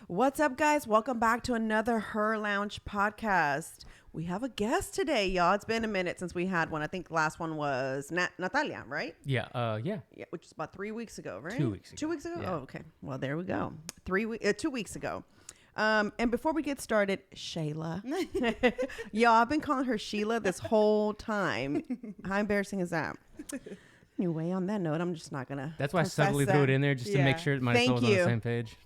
What's up, guys? Welcome back to another Her Lounge podcast. We have a guest today, y'all. It's been a minute since we had one. I think the last one was Natalia, right? Yeah. Yeah, which is about 3 weeks ago, right? 2 weeks ago. 2 weeks ago? Yeah. Oh, okay. Well, there we go. 2 weeks ago. And before we get started, Shayla. Y'all, I've been calling her Sheila this whole time. How embarrassing is that? Anyway, on that note, I'm just not going to. That's why I subtly threw it in there just to make sure Marisol was on the same page.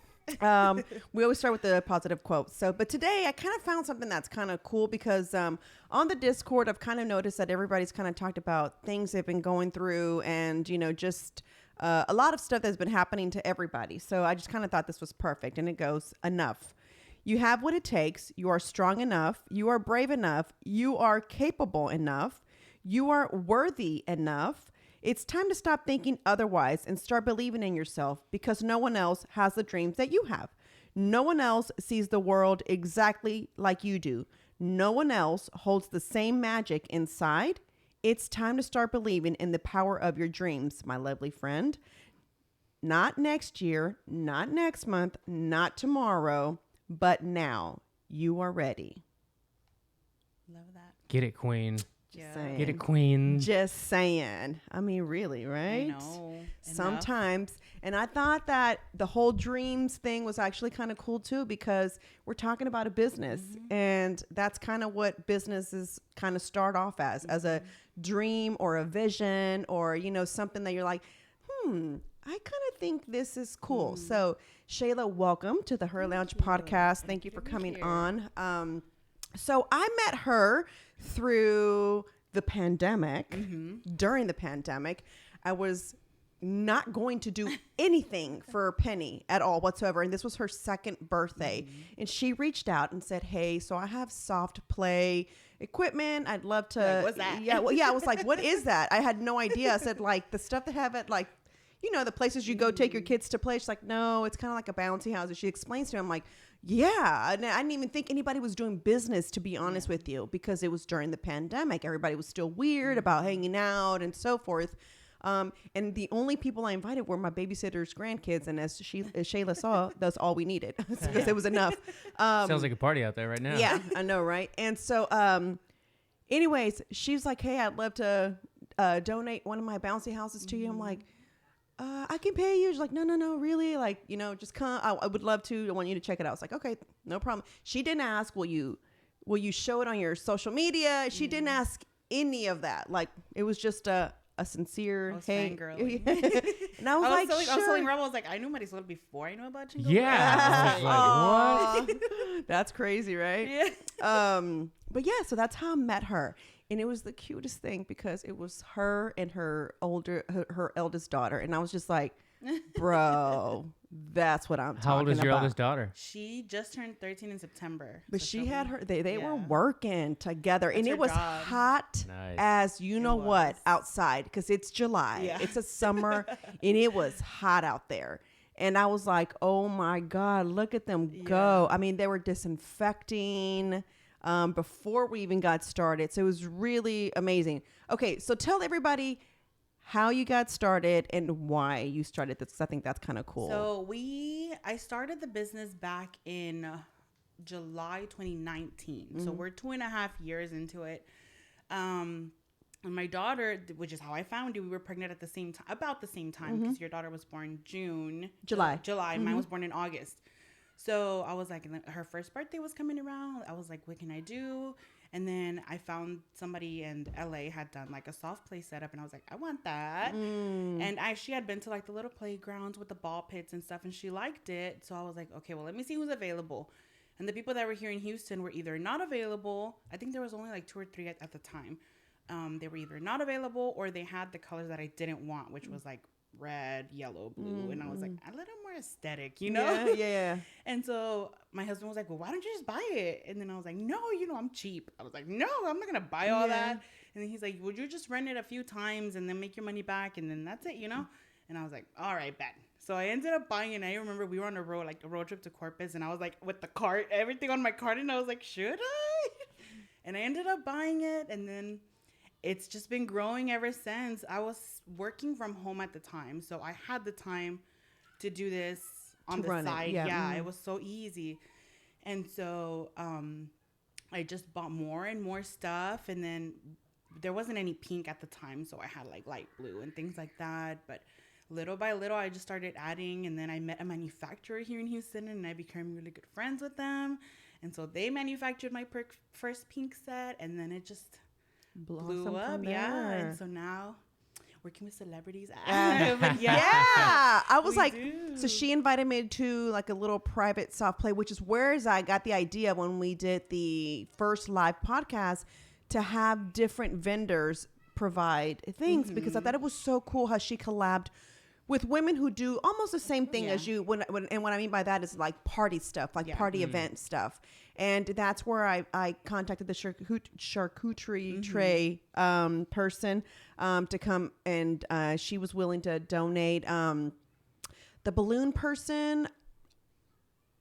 We always start with the positive quote. But today I kind of found something that's kind of cool because on the Discord, I've kind of noticed that everybody's kind of talked about things they've been going through and, just a lot of stuff that's been happening to everybody. So I just kind of thought this was perfect. And it goes, enough. You have what it takes. You are strong enough. You are brave enough. You are capable enough. You are worthy enough. It's time to stop thinking otherwise and start believing in yourself because no one else has the dreams that you have. No one else sees the world exactly like you do. No one else holds the same magic inside. It's time to start believing in the power of your dreams, my lovely friend. Not next year, not next month, not tomorrow, but now. You are ready. Love that. Get it, queen. Saying. Get it, queen. Just saying. I mean, really, right? I know. Sometimes. And I thought that the whole dreams thing was actually kind of cool too, because we're talking about a business and that's kind of what businesses kind of start off as a dream or a vision or, something that you're like, I kind of think this is cool. So Shayla, welcome to the Her Lounge podcast. Thank you for coming on. So I met her through the pandemic. During the pandemic, I was not going to do anything for Penny at all whatsoever. And this was her second birthday. And she reached out and said, hey, so I have soft play equipment. I'd love to. Like, what's that? Yeah. Well, yeah. I was like, what is that? I had no idea. I said, like, the stuff they have at like, the places you go take your kids to play. She's like, no, it's kind of like a bouncy house. And she explains to me, I'm like, yeah. And I didn't even think anybody was doing business, to be honest with you, because it was during the pandemic. Everybody was still weird about hanging out and so forth. And the only people I invited were my babysitter's grandkids. And as Shayla saw, that's all we needed because it was enough. Sounds like a party out there right now. Yeah, I know, right? And so, anyways, she's like, hey, I'd love to donate one of my bouncy houses to you. I'm like, I can pay you. She's like, no, really? Like, just come. I would love to. I want you to check it out. It's like, okay, no problem. She didn't ask, will you show it on your social media? She didn't ask any of that. Like, it was just a sincere, hey. And I was like, sure. sure. I was telling Rebel, I was like, I knew Marisol before I knew about Chingo. Yeah. I was like, what? That's crazy, right? Yeah. But yeah, so that's how I met her. And it was the cutest thing because it was her and her eldest daughter. And I was just like, bro, that's what I'm talking about. How old is your eldest daughter? She just turned 13 in September. But so she had her, they were Yeah. working together. That's and it her was job. hot Nice. as you know what was. outside because it's July. Yeah. It's a summer and it was hot out there. And I was like, oh my God, look at them go. I mean, they were disinfecting before we even got started. So it was really amazing. Okay, so tell everybody how you got started and why you started this. 'Cause I think that's kind of cool. So I started the business back in July 2019. So we're 2.5 years into it. And my daughter, which is how I found you, we were pregnant at the same time, about the same time, because your daughter was born July. Mine was born in August. So I was like, and her first birthday was coming around. I was like, what can I do? And then I found somebody in LA had done like a soft play setup, and I was like, I want that. And she had been to like the little playgrounds with the ball pits and stuff, and she liked it. So I was like, okay, well, let me see who's available. And the people that were here in Houston were either not available. I think there was only like 2 or 3 at the time. They were either not available or they had the colors that I didn't want, which was like red, yellow, blue. And I was like, a little more aesthetic, Yeah. And so my husband was like, well, why don't you just buy it? And then I was like, no, I'm cheap. I was like, no, I'm not going to buy all that. And then he's like, would you just rent it a few times and then make your money back? And then that's it, And I was like, all right, bet. So I ended up buying it. And I remember we were on a road trip to Corpus. And I was like, with the cart, everything on my cart. And I was like, should I? And I ended up buying it. And then it's just been growing ever since. I was working from home at the time. So I had the time to do this on the side. Yeah, it was so easy. And so I just bought more and more stuff, and then there wasn't any pink at the time, so I had like light blue and things like that. But little by little, I just started adding, and then I met a manufacturer here in Houston, and I became really good friends with them. And so they manufactured my first pink set, and then it just blew up. Yeah, and so now working with celebrities. I was like, so she invited me to like a little private soft play, which is where I got the idea when we did the first live podcast to have different vendors provide things, because I thought it was so cool how she collabed with women who do almost the same thing as you. And what I mean by that is like party stuff, like party event stuff. And that's where I contacted the charcuterie tray person to come, and she was willing to donate. The balloon person,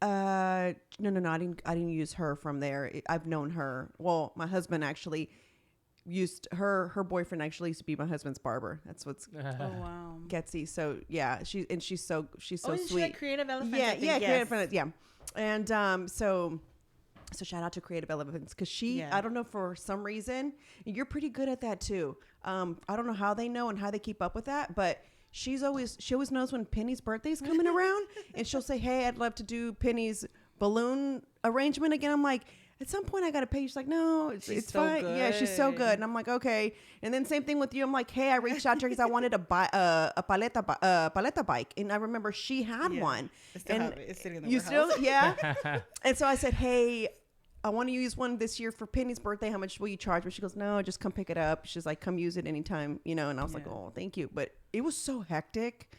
no, I didn't use her from there. I've known her. Well, my husband actually used her boyfriend actually used to be my husband's barber. That's what's Getsy. So yeah, she's so sweet. She like Creative Elephants? Yeah, Creative Elephants. Yeah, and so shout out to Creative Elephants, because I don't know, for some reason you're pretty good at that too. I don't know how they know and how they keep up with that, but she always knows when Penny's birthday's coming around, and she'll say, "Hey, I'd love to do Penny's balloon arrangement again." I'm like, at some point I got to pay. She's like, "No, it's so fine." Good. Yeah, she's so good. And I'm like, okay. And then same thing with you. I'm like, hey, I reached out to her because I wanted to buy a paleta bike. And I remember she had one. I still have it. It's sitting in the warehouse. Still? Yeah. And so I said, hey, I want to use one this year for Penny's birthday. How much will you charge? But she goes, no, just come pick it up. She's like, come use it anytime, And I was like, oh, thank you. But it was so hectic.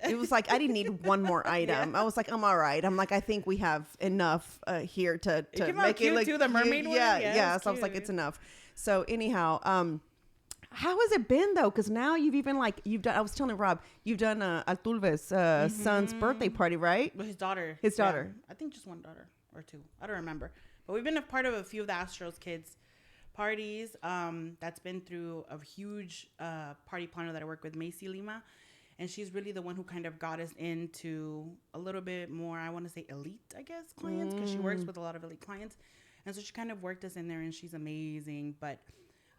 It was like I didn't need one more item. I was like, I'm all right. I'm like, I think we have enough here to make it look cute. The mermaid one. Yeah. So I was like, it's enough. So anyhow, how has it been though? Because now you've done. I was telling Rob, you've done Altulve's son's birthday party, right? With his daughter. Yeah. I think just one daughter or two. I don't remember. But we've been a part of a few of the Astros kids parties. That's been through a huge party planner that I work with, Macy Lima. And she's really the one who kind of got us into a little bit more, I want to say elite, I guess, clients, because she works with a lot of elite clients. And so she kind of worked us in there, and she's amazing. But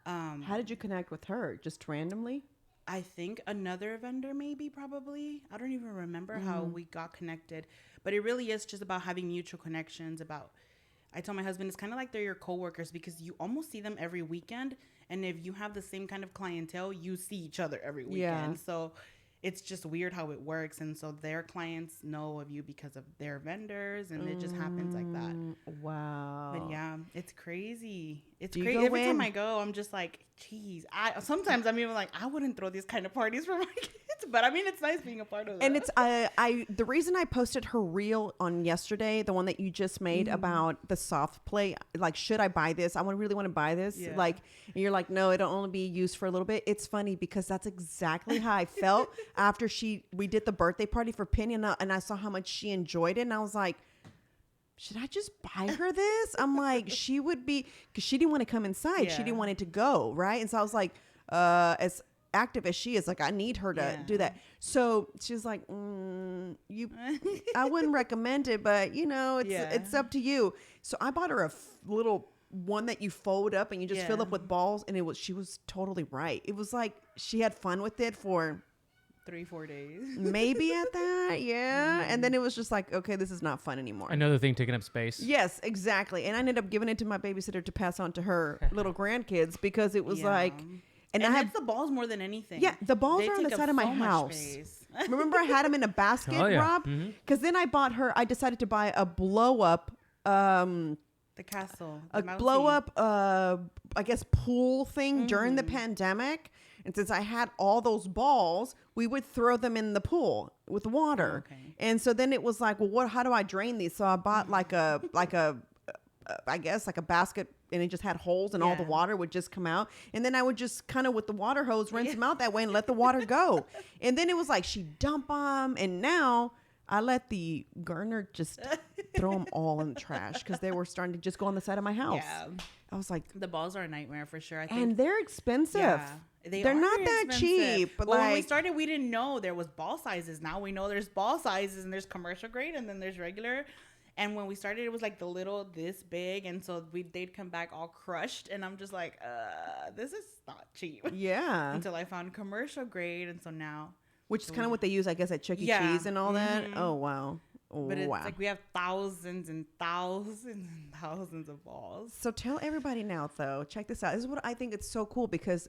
how did you connect with her? Just randomly? I think another vendor, maybe, probably. I don't even remember how we got connected. But it really is just about having mutual connections. I tell my husband, it's kind of like they're your coworkers, because you almost see them every weekend. And if you have the same kind of clientele, you see each other every weekend. Yeah. So it's just weird how it works. And so their clients know of you because of their vendors, and it just happens like that. Wow. But yeah, it's crazy. It's crazy. Every time I go, I'm just like, geez. Sometimes I'm even like, I wouldn't throw these kind of parties for my kids. But I mean, it's nice being a part of that. And it's the reason I posted her reel on yesterday, the one that you just made about the soft play, like, should I buy this? I really want to buy this. Yeah. Like, and you're like, no, it'll only be used for a little bit. It's funny because that's exactly how I felt after we did the birthday party for Penny, and I saw how much she enjoyed it, and I was like, should I just buy her this? I'm like, she would be, because she didn't want to come inside. Yeah. She didn't want it to go, right? And so I was like, as active as she is, like, I need her to do that. So she's like, I wouldn't recommend it, but it's up to you. So I bought her a little one that you fold up and you just fill up with balls, and she was totally right. It was like she had fun with it for 3-4 days maybe at that. And then it was just like, okay, this is not fun anymore. Another thing taking up space. Yes, exactly. And I ended up giving it to my babysitter to pass on to her little grandkids, because it was like, and I had the balls more than anything. Yeah, the balls are on the side of my house. Remember, I had them in a basket, Rob? Because then I decided to buy a blow up the castle, a blow up I guess pool thing during the pandemic. And since I had all those balls, we would throw them in the pool with water. Okay. And so then it was like, well, how do I drain these? So I bought like a I guess like a basket, and it just had holes, and all the water would just come out. And then I would just kind of with the water hose rinse them out that way and let the water go. And then it was like she dumped them, and now I let the gardener just throw them all in the trash because they were starting to just go on the side of my house. Yeah. I was like, the balls are a nightmare for sure. I think. And they're expensive. Yeah. They're not that expensive. cheap. But well, when we started, we didn't know there was ball sizes. Now we know there's ball sizes and there's commercial grade and then there's regular. And when we started, it was like the little this big. And so they'd come back all crushed. And I'm just like, this is not cheap. Yeah. Until I found commercial grade. And so now. Which is kind of what they use, I guess, at Chuck E. Cheese and all that. Oh, wow. But it's like we have thousands and thousands and thousands of balls. So tell everybody now, though, check this out. This is what I think it's so cool because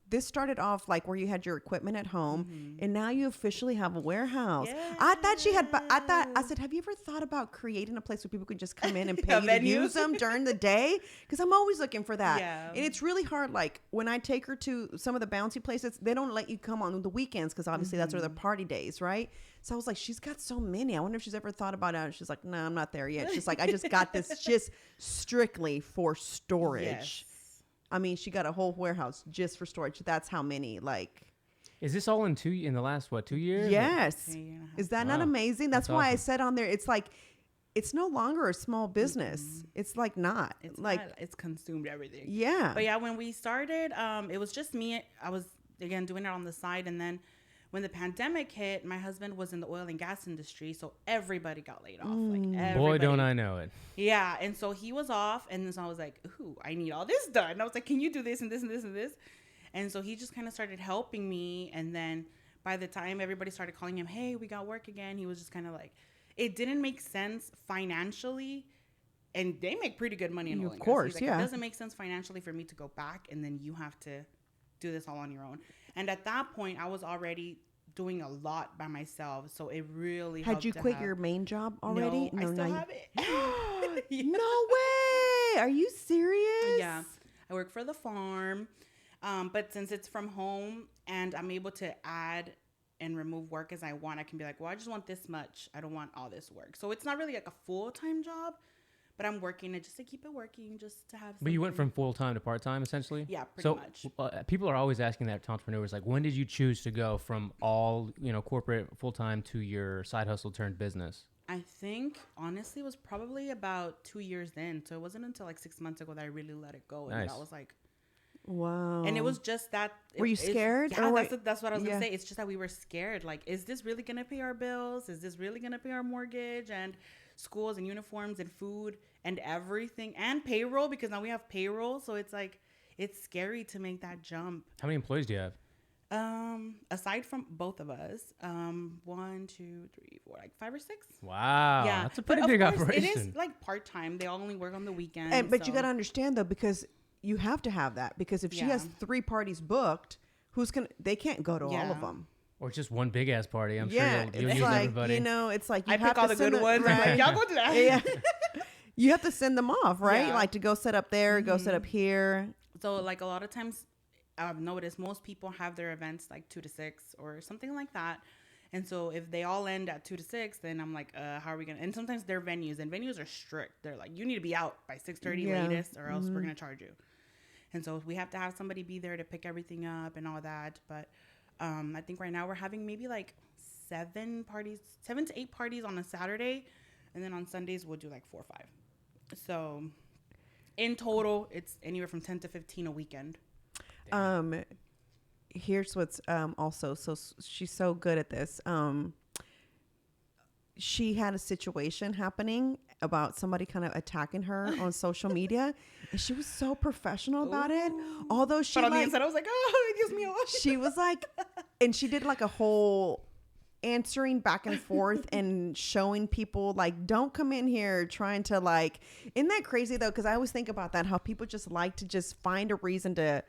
this started off like where you had your equipment at home and now you officially have a warehouse. Yes. I said, have you ever thought about creating a place where people could just come in and pay you to use them during the day? Because I'm always looking for that. Yeah. And it's really hard. Like when I take her to some of the bouncy places, they don't let you come on the weekends because obviously that's where the party days, right? So I was like, she's got so many. I wonder if she's ever thought about it. She's like, no, I'm not there yet. She's like, I just got this just strictly for storage. Yes. I mean, she got a whole warehouse just for storage. That's how many, like. Is this all in the last, 2 years? Yes. Is that not amazing? That's why awesome. I said on there, it's like, it's no longer a small business. It's like not. It's like not, it's consumed everything. Yeah. But yeah, when we started, it was just me. I was, again, doing it on the side. And then when the pandemic hit, my husband was in the oil and gas industry. So everybody got laid off. Like everybody. Boy, don't I know it. Yeah. And so he was off. And so I was like, ooh, I need all this done. And I was like, can you do this and this and this and this? And so he just kind of started helping me. And then by the time everybody started calling him, hey, we got work again, he was just kind of like, it didn't make sense financially. And they make pretty good money in oil and gas. Of course, like, yeah. It doesn't make sense financially for me to go back and then you have to do this all on your own. And at that point, I was already doing a lot by myself. So it really helped. Had you quit your main job already? No, I still have it. Yeah. No way. Are you serious? Yeah. I work for the farm. But since it's from home and I'm able to add and remove work as I want, I can be like, well, I just want this much. I don't want all this work. So it's not really like a full-time job, but I'm working it just to keep it working, just to have something. But you went from full-time to part-time, essentially? Yeah, pretty much. People are always asking that to entrepreneurs, like, when did you choose to go from all, corporate full-time to your side hustle turned business? I think, honestly, it was probably about 2 years in. So it wasn't until like 6 months ago that I really let it go. And nice. I was like, wow. And it was just that. Were you scared? Yeah, that's what I was going to say. It's just that we were scared. Like, is this really going to pay our bills? Is this really going to pay our mortgage and schools and uniforms and food and everything and payroll? Because now we have payroll. So it's like, it's scary to make that jump. How many employees do you have? Aside from both of us, 1, 2, 3, 4, like 5 or 6. Wow. Yeah. That's a pretty big operation. It is like part-time. They only work on the weekends. But you got to understand though, because you have to have that, because if she has 3 parties booked, they can't go to all of them. Or just one big ass party. I'm sure you'll use like, everybody. It's like, I pick all the good ones. Right? I'm like, y'all go to that. Yeah. You have to send them off, right? Like to go set up there, go set up here. So like a lot of times I've noticed most people have their events like 2 to 6 or something like that. And so if they all end at 2 to 6, then I'm like, how are we going to, and sometimes they're venues, and venues are strict. They're like, you need to be out by 6:30 latest or else we're going to charge you. And so we have to have somebody be there to pick everything up and all that. But I think right now we're having maybe like 7 to 8 parties on a Saturday. And then on Sundays, we'll do like 4 or 5. So in total, it's anywhere from 10 to 15 a weekend. Here's what's also, so she's so good at this. She had a situation happening about somebody kind of attacking her on social media, and she was so professional about it. Although she, but on the inside, I was like, oh, it gives me a lot. She was like, and she did like a whole answering back and forth and showing people like, don't come in here trying to like, isn't that crazy though? Because I always think about that, how people just like to just find a reason to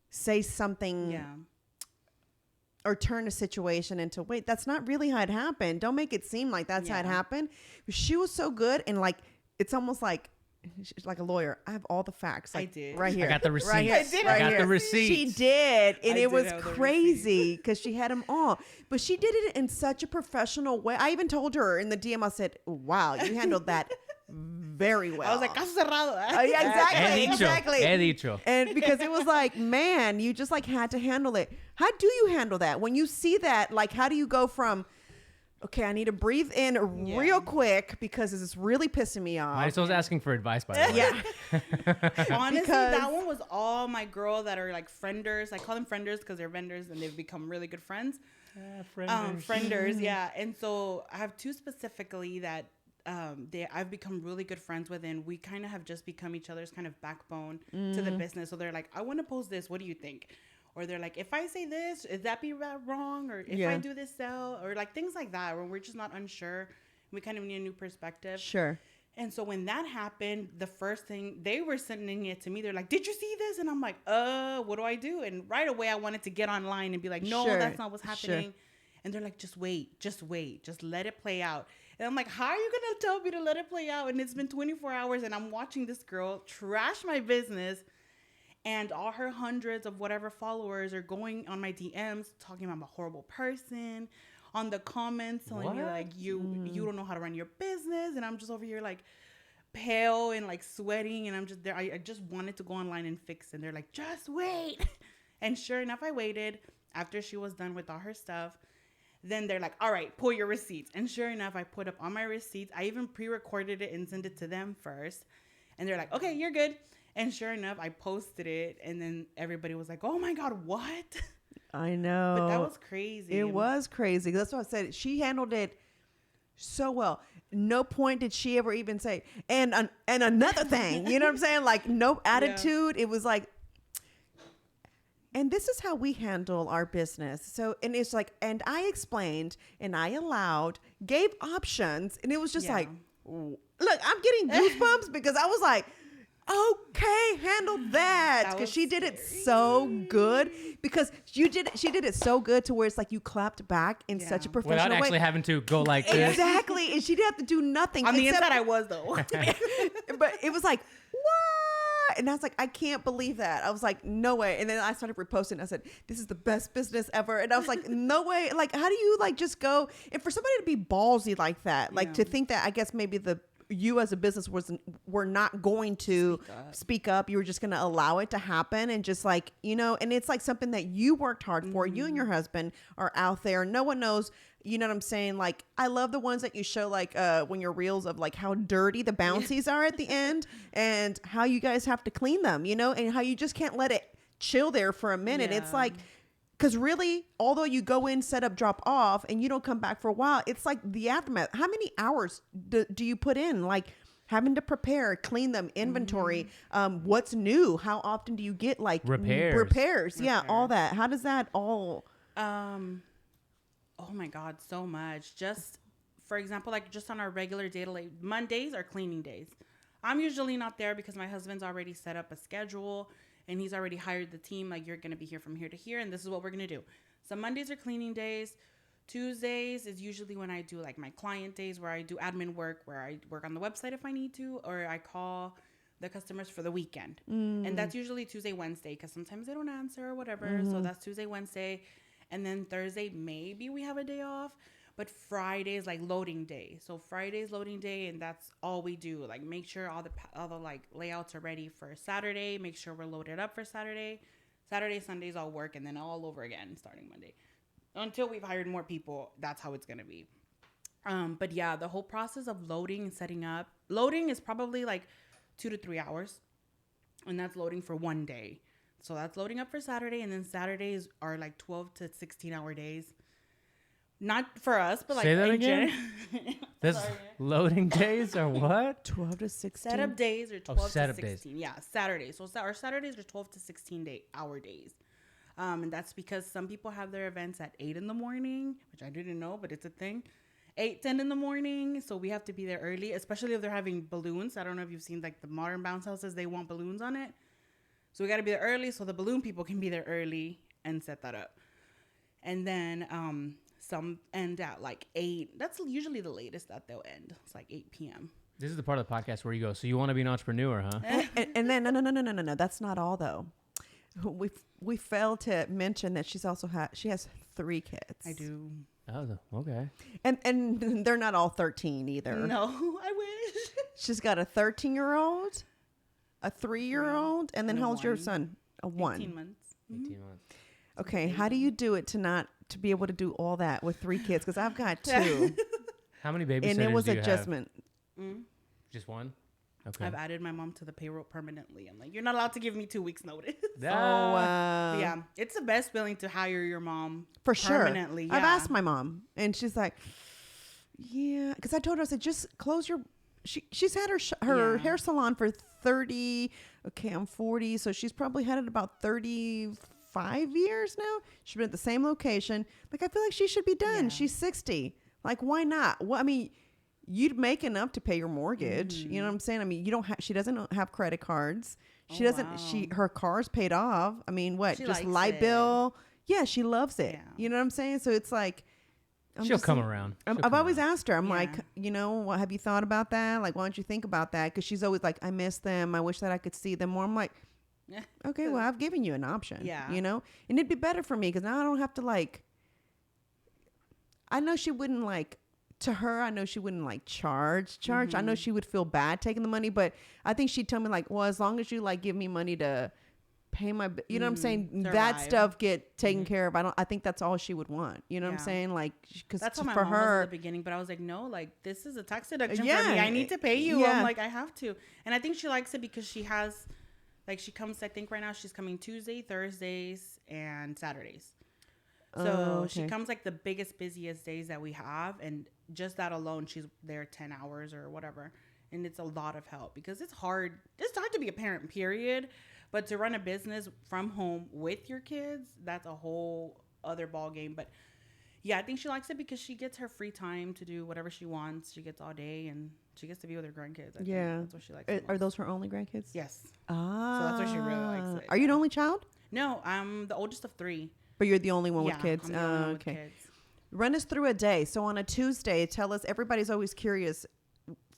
say something or turn a situation into, wait, that's not really how it happened. Don't make it seem like that's how it happened. But she was so good, and like, it's almost like she's like a lawyer. I have all the facts. Like, I did. Right here. I got the receipts. Right here. I got the receipts. She did. And it was crazy because she had them all. But she did it in such a professional way. I even told her in the DM, I said, wow, you handled that very well. I was like, caso cerrado. Exactly. He dicho. And because it was like, man, you just like had to handle it. How do you handle that? When you see that, like, how do you go from, okay, I need to breathe in real quick because this is really pissing me off. Marisol's asking for advice, by the way. Yeah. Honestly, that one was all my girl that are like frienders. I call them frienders because they're vendors and they've become really good friends. Frienders, yeah. And so I have two specifically that I've become really good friends with, and we kind of have just become each other's kind of backbone to the business. So they're like, I want to post this. What do you think? Or they're like, if I say this, is that be wrong? Or if I do this sell? Or like things like that where we're just not unsure. We kind of need a new perspective. Sure. And so when that happened, the first thing, they were sending it to me. They're like, did you see this? And I'm like, what do I do? And right away, I wanted to get online and be like, no, that's not what's happening. Sure. And they're like, just wait. Just let it play out. And I'm like, how are you going to tell me to let it play out? And it's been 24 hours and I'm watching this girl trash my business. And all her hundreds of whatever followers are going on my DMs talking about I'm a horrible person. On the comments telling me like you don't know how to run your business, and I'm just over here like pale and like sweating, and I'm just there. I just wanted to go online and fix it. And they're like, just wait. And sure enough, I waited. After she was done with all her stuff, then they're like, all right, pull your receipts. And sure enough, I put up all my receipts. I even pre-recorded it and sent it to them first. And they're like, okay, you're good. And sure enough, I posted it, and then everybody was like, oh my God, what? I know. But that was crazy. It was crazy. That's what I said. She handled it so well. No point did she ever even say, and another thing, you know what I'm saying? Like no attitude. Yeah. It was like, and this is how we handle our business. So, and it's like, and I explained and I allowed, gave options. And it was just like, look, I'm getting goosebumps because I was like, okay, handle that, because she did it so good. Because she did it so good to where it's like you clapped back in such a professional way. Without actually having to go like this. Exactly, and she didn't have to do nothing. On the inside, I was though. But it was like, what? And I was like, I can't believe that. I was like, no way. And then I started reposting. I said, this is the best business ever. And I was like, no way. Like, how do you like just go? And for somebody to be ballsy like that, like to think that, I guess maybe you as a business were not going to speak up. You were just going to allow it to happen. And just like, you know, and it's like something that you worked hard for. You and your husband are out there. No one knows, you know what I'm saying? Like, I love the ones that you show, like when your reels of like how dirty the bouncies are at the end and how you guys have to clean them, you know, and how you just can't let it chill there for a minute. It's like, because really, although you go in, set up, drop off, and you don't come back for a while, it's like the aftermath. How many hours do you put in? Like having to prepare, clean them, inventory, what's new? How often do you get like repairs? Yeah, all that. How does that all? Oh my God, so much. Just for example, like just on our regular day, like Mondays are cleaning days. I'm usually not there because my husband's already set up a schedule. And he's already hired the team. Like, you're going to be here from here to here. And this is what we're going to do. So Mondays are cleaning days. Tuesdays is usually when I do like my client days where I do admin work, where I work on the website if I need to, or I call the customers for the weekend. And that's usually Tuesday, Wednesday, because sometimes they don't answer or whatever. So that's Tuesday, Wednesday. And then Thursday, maybe we have a day off. But Friday is like loading day. So Friday is loading day, and that's all we do. Like make sure all the like layouts are ready for Saturday. Make sure we're loaded up for Saturday. Saturday, Sundays all work, and then all over again starting Monday. Until we've hired more people, that's how it's gonna be. But yeah, the whole process of loading and setting up. Loading is probably like 2 to 3 hours, and that's loading for one day. So that's loading up for Saturday, and then Saturdays are like 12 to 16-hour days. Not for us, but like say that again. This loading days are what? 12 to 16. Setup days are 12 to 16. Days. Yeah, Saturdays. So our Saturdays are 12 to 16-hour days. And that's because some people have their events at 8 in the morning, which I didn't know, but it's a thing. 8, 10 in the morning. So we have to be there early, especially if they're having balloons. I don't know if you've seen like the modern bounce houses. They want balloons on it. So we got to be there early so the balloon people can be there early and set that up. And then some end at like 8. That's usually the latest that they'll end. It's like 8 p.m. This is the part of the podcast where you go, so you want to be an entrepreneur, huh? and then no. That's not all though. We failed to mention that she has 3 kids. I do. Oh, okay. And they're not all 13 either. No, I wish. She's got a 13-year-old, a 3-year-old, and then how old's your son? A 1. 18 months. 18 months. Okay, how do you do it to be able to do all that with 3 kids? Because I've got 2. How many babysitters And it was do you adjustment. Mm. Just one? Okay. I've added my mom to the payroll permanently. I'm like, you're not allowed to give me 2 weeks notice. Yeah, it's the best feeling to hire your mom for sure. Permanently. Yeah. I've asked my mom, and she's like, yeah, because I told her, I said, just close your. She's had her hair salon for 30. Okay, I'm 40, so she's probably had it about 35 years now. She's been at the same location. Like, I feel like she should be done. Yeah. She's 60. Like, why not? Well, I mean, you'd make enough to pay your mortgage. You know what I'm saying? I mean, she doesn't have credit cards. She doesn't. Wow. Her car's paid off. I mean, what? She just likes light it. bill. Yeah, she loves it. Yeah. You know what I'm saying? So it's like, She'll come around. I've always asked her. I'm Yeah. like, what have you thought about that? Like, why don't you think about that? Because she's always like, I miss them. I wish that I could see them more. I'm like, okay, well, I've given you an option. Yeah. And it'd be better for me because now I don't have to like. I know she wouldn't like. To her, I know she wouldn't like charge. I know she would feel bad taking the money, but I think she'd tell me like, well, as long as you like give me money to pay my, you know what I'm saying? That stuff get taken care of. I think that's all she would want. You know what I'm saying? Like, because that's what my for mom her was at the beginning, but I was like, no, like this is a tax deduction for Yeah. me. I need to pay you. Yeah. I'm like, I have to. And I think she likes it because she has, like, she comes, I think right now she's coming Tuesday, Thursdays, and Saturdays. So she comes like the biggest, busiest days that we have. And just that alone, she's there 10 hours or whatever. And it's a lot of help because it's hard. It's hard to be a parent, period. But to run a business from home with your kids, that's a whole other ball game. But yeah, I think she likes it because she gets her free time to do whatever she wants. She gets all day and she gets to be with her grandkids. I think that's what she likes. Are those her only grandkids? Yes. Ah. So that's what she really likes it. Are you the only child? No, I'm the oldest of 3. But you're the only one with kids. I'm the only one with Okay. kids. Run us through a day. So on a Tuesday, tell us. Everybody's always curious.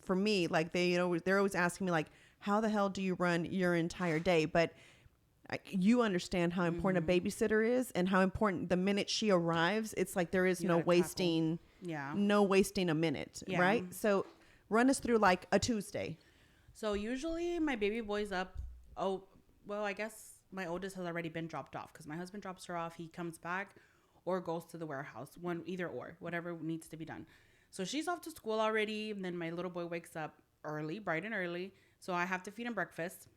For me, like they're always asking me like, how the hell do you run your entire day? But you understand how important a babysitter is and how important the minute she arrives, it's like there is no wasting. No wasting a minute, right? So run us through like a Tuesday. So usually my baby boy's up. Oh, well, I guess my oldest has already been dropped off because my husband drops her off. He comes back or goes to the warehouse, either or, whatever needs to be done. So she's off to school already. And then my little boy wakes up early, bright and early. So I have to feed him breakfast.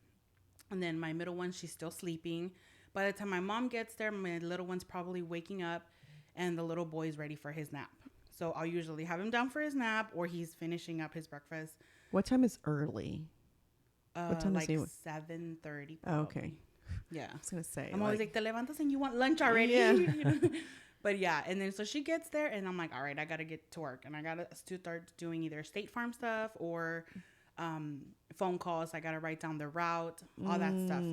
And then my middle one, she's still sleeping. By the time my mom gets there, my little one's probably waking up and the little boy's ready for his nap. So I'll usually have him down for his nap or he's finishing up his breakfast. What time is early? What time like is he? 7:30. Oh, okay. Yeah. I was going to say. I'm always like, te levantas and you want lunch already. Yeah. You know? But yeah, and then so she gets there and I'm like, all right, I got to get to work. And I got to start doing either State Farm stuff or phone calls. I got to write down the route, all that stuff.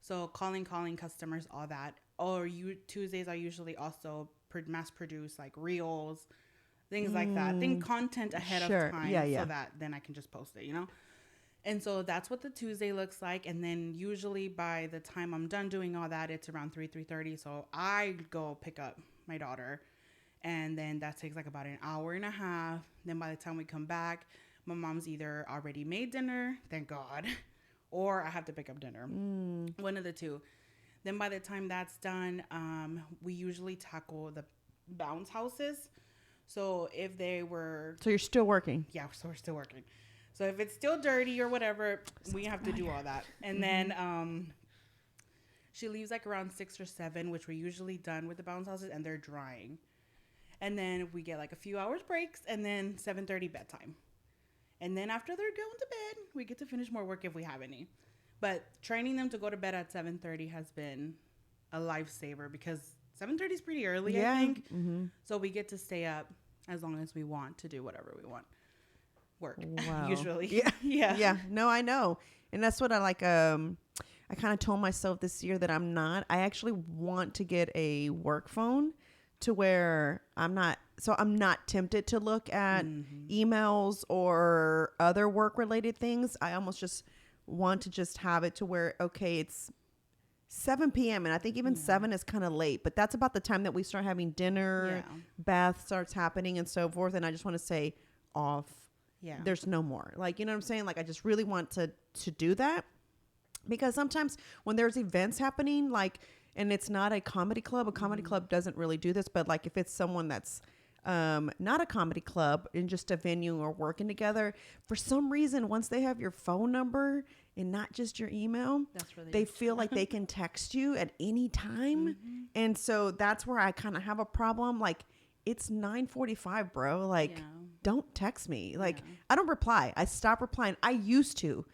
So calling customers, all that. Or Tuesdays, I usually also mass produce like reels, things like that. Think content ahead of time so that then I can just post it, And so that's what the Tuesday looks like. And then usually by the time I'm done doing all that, it's around 3:30. So I go pick up my daughter. And then that takes like about an hour and a half. Then by the time we come back, my mom's either already made dinner, thank God, or I have to pick up dinner. One of the two. Then by the time that's done, we usually tackle the bounce houses. So if they were... So you're still working? Yeah, so we're still working. So if it's still dirty or whatever, we have to do all that. And then she leaves like around 6 or 7, which we're usually done with the bounce houses, and they're drying. And then we get like a few hours breaks, and then 7:30 bedtime. And then after they're going to bed, we get to finish more work if we have any. But training them to go to bed at 7:30 has been a lifesaver because 7:30 is pretty early, I think. So we get to stay up as long as we want to do whatever we want. Work. Wow. Usually. Yeah. No, I know. And that's what I like. I kind of told myself this year that I actually want to get a work phone to where I'm not tempted to look at emails or other work related things. I almost just want to just have it to where, okay, it's 7 p.m. and I think even 7 is kind of late, but that's about the time that we start having dinner, bath starts happening and so forth. And I just want to say off. Yeah. There's no more. Like, you know what I'm saying? Like, I just really want to do that because sometimes when there's events happening, like and it's not a comedy club. A comedy club doesn't really do this, but like if it's someone that's not a comedy club and just a venue or working together, for some reason, once they have your phone number and not just your email, they feel like they can text you at any time. And so that's where I kind of have a problem. Like, it's 9:45, bro. Like, don't text me. Like, I don't reply. I stop replying. I used to.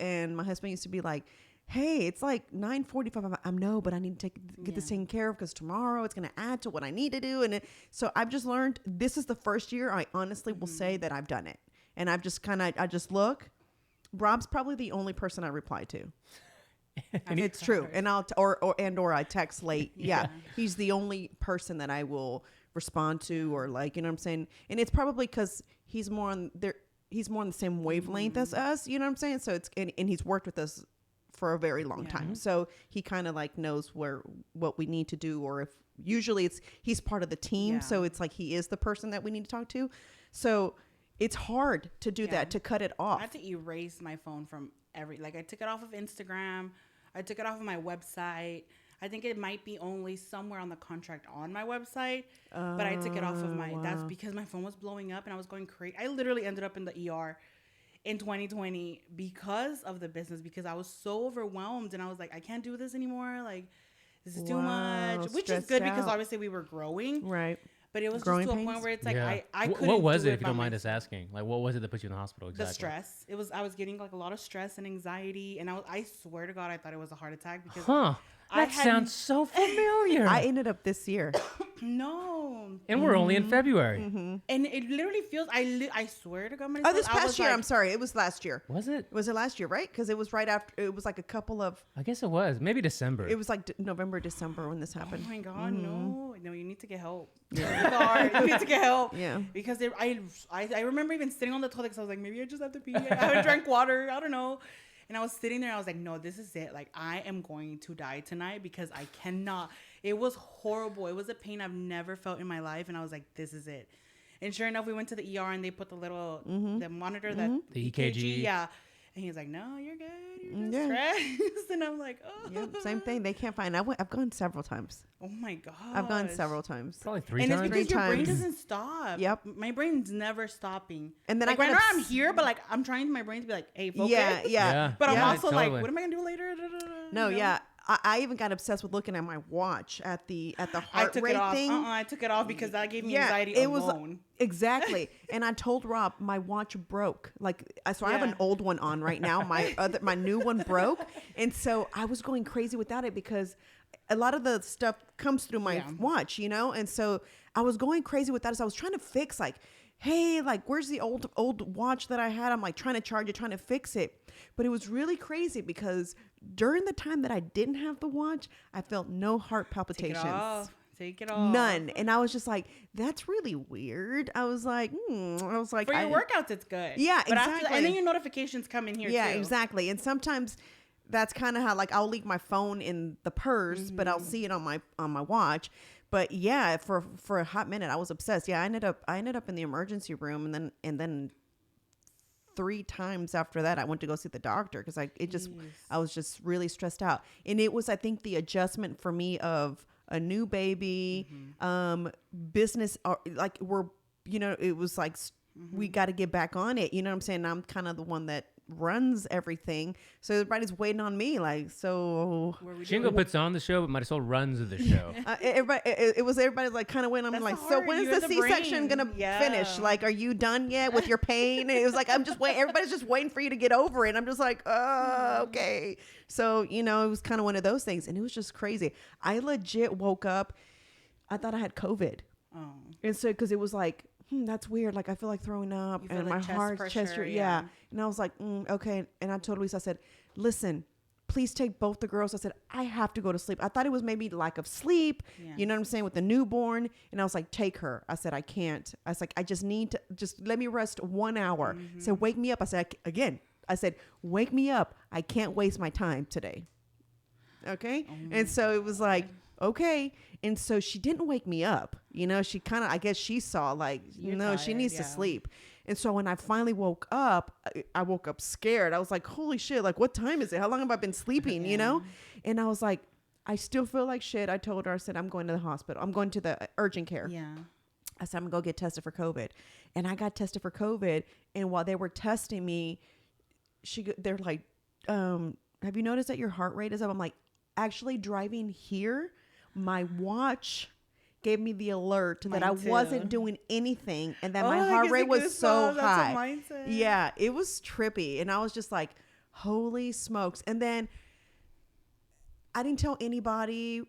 And my husband used to be like, hey, it's like 9:45. I'm no, but I need to get this taken care of because tomorrow it's going to add to what I need to do. And so I've just learned, this is the first year I honestly will say that I've done it. And I've just I just look. Rob's probably the only person I reply to. And it's true. And or I text late. Yeah. He's the only person that I will respond to, or like, you know what I'm saying? And it's probably because he's more on the same wavelength as us, you know what I'm saying? So it's, and he's worked with us for a very long time. So he kind of like knows what we need to do, or if usually he's part of the team. So it's like, he is the person that we need to talk to. So it's hard to do that, to cut it off. I had to erase my phone from I took it off of Instagram. I took it off of my website. I think it might be only somewhere on the contract on my website, but I took it off of that's because my phone was blowing up and I was going crazy. I literally ended up in the ER in 2020 because of the business, because I was so overwhelmed and I was like, I can't do this anymore. Like, this is too much, which is good because obviously we were growing. Right. But it was Growing just to pains? a point where it's like, I couldn't What was do it, if you don't mind myself. us asking? Like, what was it that put you in the hospital exactly? The stress. I was getting like a lot of stress and anxiety, and I swear to God, I thought it was a heart attack because that sounds so familiar. I ended up this year. No. And we're only in February. And it literally feels, I swear to God, Oh, this past year. I'm sorry. It was last year. Was it? Was it last year, right? Because it was right after, it was like a couple of, I guess it was. Maybe December. it was like November, December when this happened. Oh my God, no, you need to get help. Yeah. You need to get help. Yeah. Because I remember even sitting on the toilet because I was like, maybe I just have to pee. I haven't drank water. I don't know. And I was sitting there. I was like, no, this is it. Like, I am going to die tonight because I cannot. It was horrible. It was a pain I've never felt in my life. And I was like, this is it. And sure enough, we went to the ER and they put the little, the monitor, that the EKG. Yeah. And he was like, no, you're good. You're just stressed. And I'm like, oh. Yeah, same thing. They can't find. I've gone several times. Oh my God. I've gone several times. Probably three and times. it's because your brain times. doesn't stop. Yep. My brain's never stopping. And then like, I right got now I'm here, but like I'm trying my brain to be like, hey, focus. Yeah. But I'm Yeah. also Totally. like, what am I gonna do later? No, You know? yeah. I even got obsessed with looking at my watch at the heart rate thing. I took it off because that gave me anxiety it alone. was exactly. And I told Rob my watch broke. Like, so I have an old one on right now. My new one broke, and so I was going crazy without it because a lot of the stuff comes through my watch, you know. And so I was going crazy with that. So I was trying to fix, like, hey, like, where's the old watch that I had? I'm like trying to charge it, trying to fix it. But it was really crazy because during the time that I didn't have the watch, I felt no heart palpitations. Take it off. None. And I was just like, that's really weird. I was like, for your workouts, it's good. Yeah, but exactly. and then your notifications come in here too. Yeah, exactly. And sometimes that's kind of how, like, I'll leave my phone in the purse, but I'll see it on my watch. But yeah, for a hot minute, I was obsessed. Yeah, I ended up in the emergency room, and then 3 times after that, I went to go see the doctor because I was just really stressed out. And it was, I think, the adjustment for me of a new baby, business, like it was like we got to get back on it. You know what I'm saying? I'm kind of the one that runs everything, so everybody's waiting on me. Like, so Shingo puts on the show, but Marisol runs the show. everybody like kind of went. I'm That's like, so so hard. when You is have the the C-section brain. gonna Yeah. finish? Like, are you done yet with your pain? And it was like, I'm just waiting. Everybody's just waiting for you to get over it. I'm just like, okay. So it was kind of one of those things, and it was just crazy. I legit woke up. I thought I had COVID, and so because it was like, that's weird. Like, I feel like throwing up, You feel and the my heart, pressure, yeah. And I was like, okay. And I told Luis, I said, listen, please take both the girls. I said, I have to go to sleep. I thought it was maybe lack of sleep, you know what I'm saying, with the newborn. And I was like, take her. I said, I can't. I was like, I just need to, just let me rest 1 hour. So wake me up. I said, wake me up. I can't waste my time today. Okay. And so it was like, okay. And so she didn't wake me up. She kind of, I guess she saw like, she needs to sleep. And so when I finally woke up, I woke up scared. I was like, holy shit, like, what time is it? How long have I been sleeping, And I was like, I still feel like shit. I told her, I said, I'm going to the hospital. I'm going to the urgent care. Yeah. I said, I'm going to go get tested for COVID. And I got tested for COVID. And while they were testing me, they're like, have you noticed that your heart rate is up? I'm like, actually driving here, my watch gave me the alert that I wasn't doing anything and that my heart rate was so high. Yeah, it was trippy. And I was just like, holy smokes. And then I didn't tell anybody.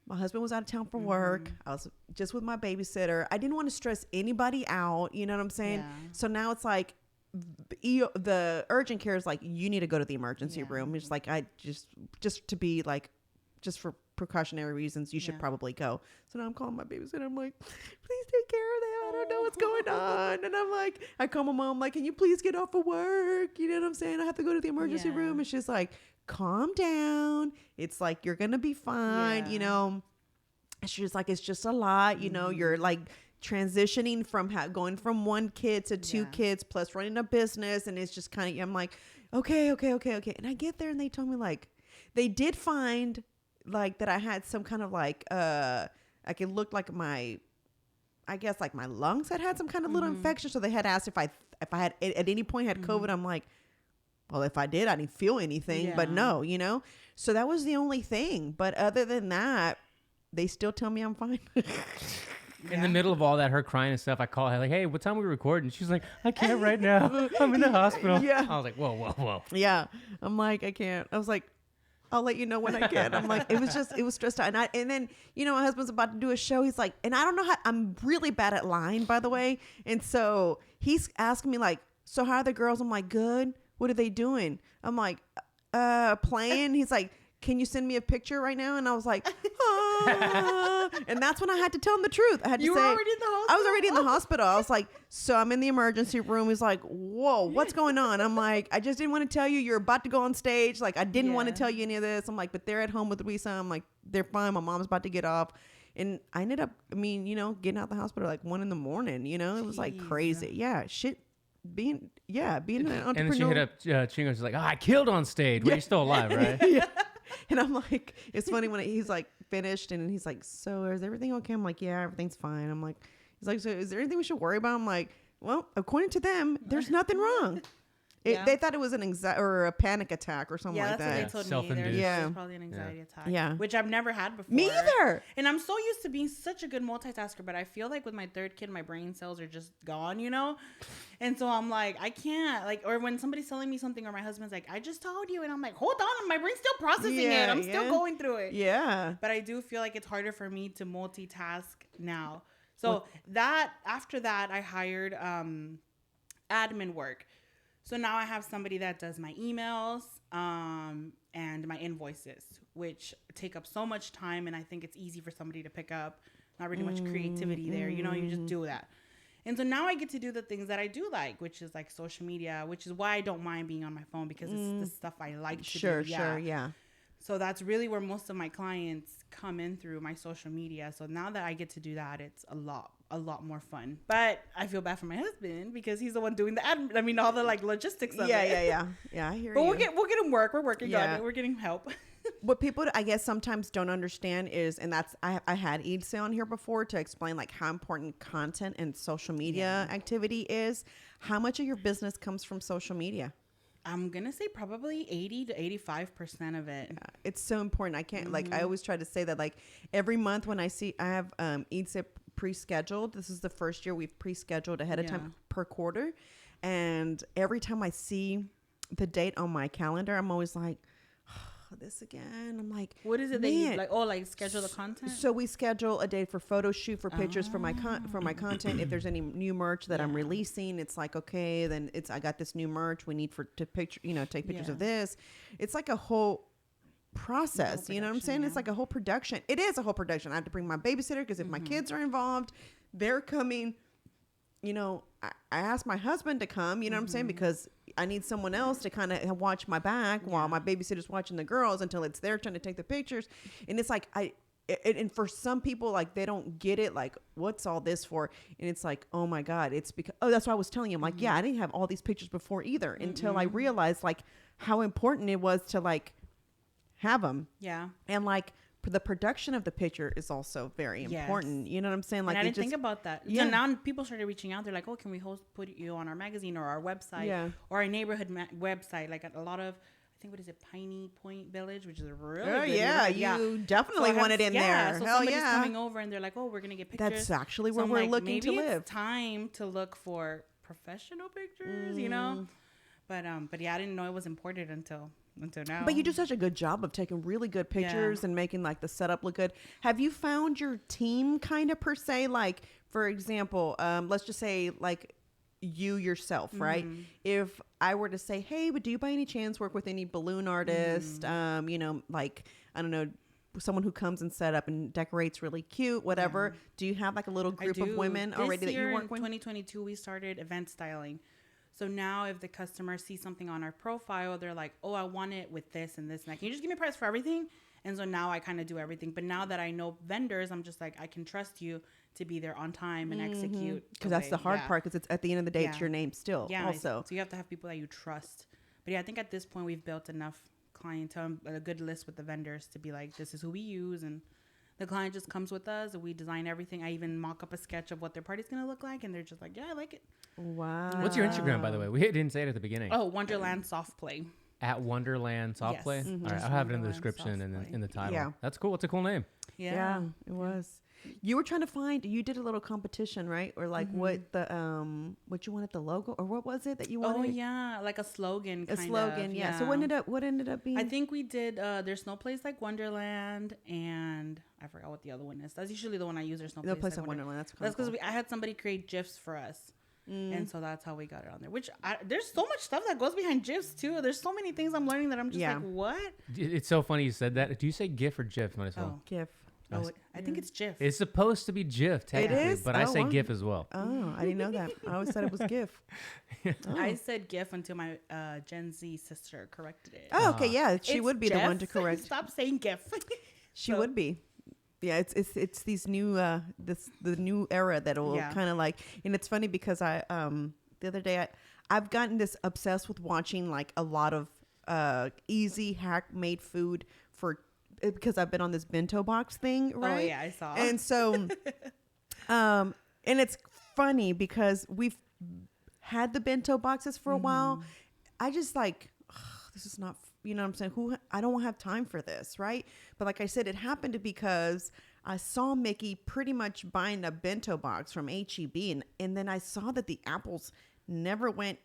My husband was out of town for work. I was just with my babysitter. I didn't want to stress anybody out. You know what I'm saying? Yeah. So now it's like the urgent care is like, you need to go to the emergency room. It's like, just to be like, just for precautionary reasons, you should probably go. So now I'm calling my babysitter. I'm like, please take care of them. I don't know what's going on. And I'm like, I call my mom, like, can you please get off of work? You know what I'm saying? I have to go to the emergency room. And she's like, calm down. It's like, you're going to be fine. You know, and she's like, it's just a lot. You know, you're like transitioning from going from one kid to two kids plus running a business. And it's just kind of, I'm like, okay. And I get there and they told me like, they did find like that I had some kind of like, like it looked like I guess like my lungs had some kind of little infection. So they had asked if I had at any point had COVID. I'm like, well, if I did, I didn't feel anything, but no, you know? So that was the only thing. But other than that, they still tell me I'm fine. In the middle of all that, her crying and stuff, I call her like, hey, what time are we recording? She's like, I can't right now. I'm in the hospital. Yeah. I was like, whoa. Yeah. I'm like, I can't. I was like, I'll let you know when I can. I'm like, it was stressed out. And then, you know, my husband's about to do a show. He's like, and I don't know I'm really bad at lying, by the way. And so he's asking me like, so how are the girls? I'm like, good. What are they doing? I'm like, playing. He's like, can you send me a picture right now? And I was like, and that's when I had to tell him the truth. I had to say, already in the hospital? I was already in the hospital. I was like, so I'm in the emergency room. He's like, whoa, what's going on? I'm like, I just didn't want to tell you. You're about to go on stage. Like, I didn't want to tell you any of this. I'm like, but they're at home with Luisa. I'm like, they're fine. My mom's about to get off. And I ended up, you know, getting out of the hospital like 1 a.m. You know, it was like crazy. Yeah, shit. Being an entrepreneur. And then she hit up Chingo. She's like, I killed on stage. Well, you're still alive, right? Yeah. And I'm like, it's funny when he's like finished and he's like, so is everything okay? I'm like, yeah, everything's fine. I'm like, he's like, so is there anything we should worry about? I'm like, well, according to them, there's nothing wrong. They thought it was an anxiety or a panic attack or something like that. Yeah, that's what they told me. There's probably an anxiety attack. Yeah. Which I've never had before. Me either. And I'm so used to being such a good multitasker, but I feel like with my third kid, my brain cells are just gone, you know? And so I'm like, I can't. Like, or when somebody's telling me something or my husband's like, I just told you. And I'm like, hold on. My brain's still processing it. I'm still going through it. Yeah. But I do feel like it's harder for me to multitask now. So after that, I hired admin work. So now I have somebody that does my emails and my invoices, which take up so much time. And I think it's easy for somebody to pick up. Not really much creativity there. You know, you just do that. And so now I get to do the things that I do like, which is like social media, which is why I don't mind being on my phone because it's the stuff I like to do. Sure, yeah. So that's really where most of my clients come in through my social media. So now that I get to do that, it's a lot more fun. But I feel bad for my husband because he's the one doing the admin. I mean, all the like logistics of it. Yeah. I hear you. But we'll get him work. We're working on it. We're getting help. What people, I guess, sometimes don't understand is, and that's, I had Ilse on here before to explain like how important content and social media activity is. How much of your business comes from social media? I'm going to say probably 80 to 85% of it. Yeah, it's so important. I can't, like, I always try to say that, like, every month when I have Ilse pre-scheduled. This is the first year we've pre-scheduled ahead of time per quarter. And every time I see the date on my calendar, I'm always like, this again. I'm like, what is it that you like? Oh, like schedule the content. So we schedule a date for photo shoot, for pictures, for my content. If there's any new merch that I'm releasing, it's like, okay, then I got this new merch. We need to picture, take pictures of this. It's like a whole process. You know what I'm saying? It's like a whole production. It is a whole production. I have to bring my babysitter because if my kids are involved, they're coming. I asked my husband to come, you know what I'm saying? Because I need someone else to kind of watch my back while my babysitter's watching the girls until it's their turn to take the pictures. And it's like, and for some people, like, they don't get it. Like, what's all this for? And it's like, oh my God, it's because, that's what I was telling you. I'm like, I didn't have all these pictures before either until I realized like how important it was to like have them. Yeah. And like the production of the picture is also very important. You know what I'm saying? Like, and I didn't think about that. Yeah. So now people started reaching out. They're like, oh, can we put you on our magazine or our website or our neighborhood website? Like a lot of, I think, what is it, Piney Point Village, which is a really good neighborhood. You definitely want it in there. So somebody's coming over and they're like, oh, we're going to get pictures. That's actually where we're looking to live. Maybe it's time to look for professional pictures, you know? But yeah, I didn't know it was important until now. But you do such a good job of taking really good pictures and making like the setup look good. Have you found your team kind of per se? Like, for example, let's just say like you yourself, right? If I were to say, hey, but do you by any chance work with any balloon artist? You know, like, I don't know, someone who comes and set up and decorates really cute, whatever. Do you have like a little group of women already that you work with? In 2022, we started event styling. So now if the customer sees something on our profile, they're like, oh, I want it with this and this and that. Can you just give me a price for everything? And so now I kind of do everything. But now that I know vendors, I'm just like, I can trust you to be there on time and execute. Because that's the hard part, because it's at the end of the day, it's your name still. Yeah, also. So you have to have people that you trust. But yeah, I think at this point we've built enough clientele, a good list with the vendors to be like, this is who we use. And the client just comes with us and we design everything. I even mock up a sketch of what their party's going to look like. And they're just like, yeah, I like it. Wow. What's your Instagram, by the way? We didn't say it at the beginning. Oh, Wonderland Soft Play. At Wonderland Soft Play? Yes. All right, I'll have it in the description and in the title. Yeah. That's cool. It's a cool name. Yeah, it was. You were trying to find, you did a little competition, right? Or like what you wanted, the logo, or what was it that you wanted? Oh yeah, like a slogan. A slogan, yeah. So what ended up being? I think we did. There's no place like Wonderland, and I forgot what the other one is. That's usually the one I use. There's no place like Wonderland. That's because I had somebody create GIFs for us. And so that's how we got it on there. Which there's so much stuff that goes behind GIFs too. There's so many things I'm learning that I'm just like, what? It's so funny you said that. Do you say GIF or GIF, Marisol? Oh, GIF. Oh, I think it's GIF. It's supposed to be GIF, technically, it is? but I say GIF as well. Oh, I didn't know that. I always said it was GIF. I said GIF until my Gen Z sister corrected it. Oh, okay, yeah, she would be the one to correct. Stop saying GIF. She would be. Yeah, it's these new the new era that will kind of like, and it's funny because I the other day I've gotten this obsessed with watching like a lot of easy hack made food because I've been on this bento box thing, right? Oh yeah, I saw. And so and it's funny because we've had the bento boxes for a while. I just like, this is not, you know what I'm saying? I don't have time for this, right? But like I said, it happened because I saw Mickey pretty much buying a bento box from HEB, and then I saw that the apples never went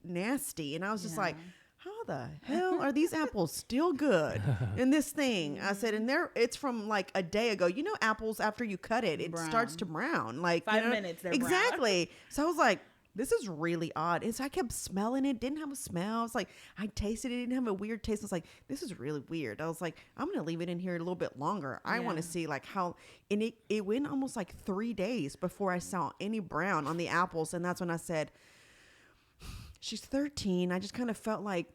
nasty, and I was just like, how the hell are these apples still good in this thing? I said, and it's from like a day ago. You know, apples after you cut it starts to brown. Like 5 minutes, they're exactly. Brown. So I was like, this is really odd. And so I kept smelling it. Didn't have a smell. It's like, I tasted it. Didn't have a weird taste. I was like, this is really weird. I was like, I'm going to leave it in here a little bit longer. I want to see like how, and it went almost like 3 days before I saw any brown on the apples. And that's when I said, she's 13. I just kind of felt like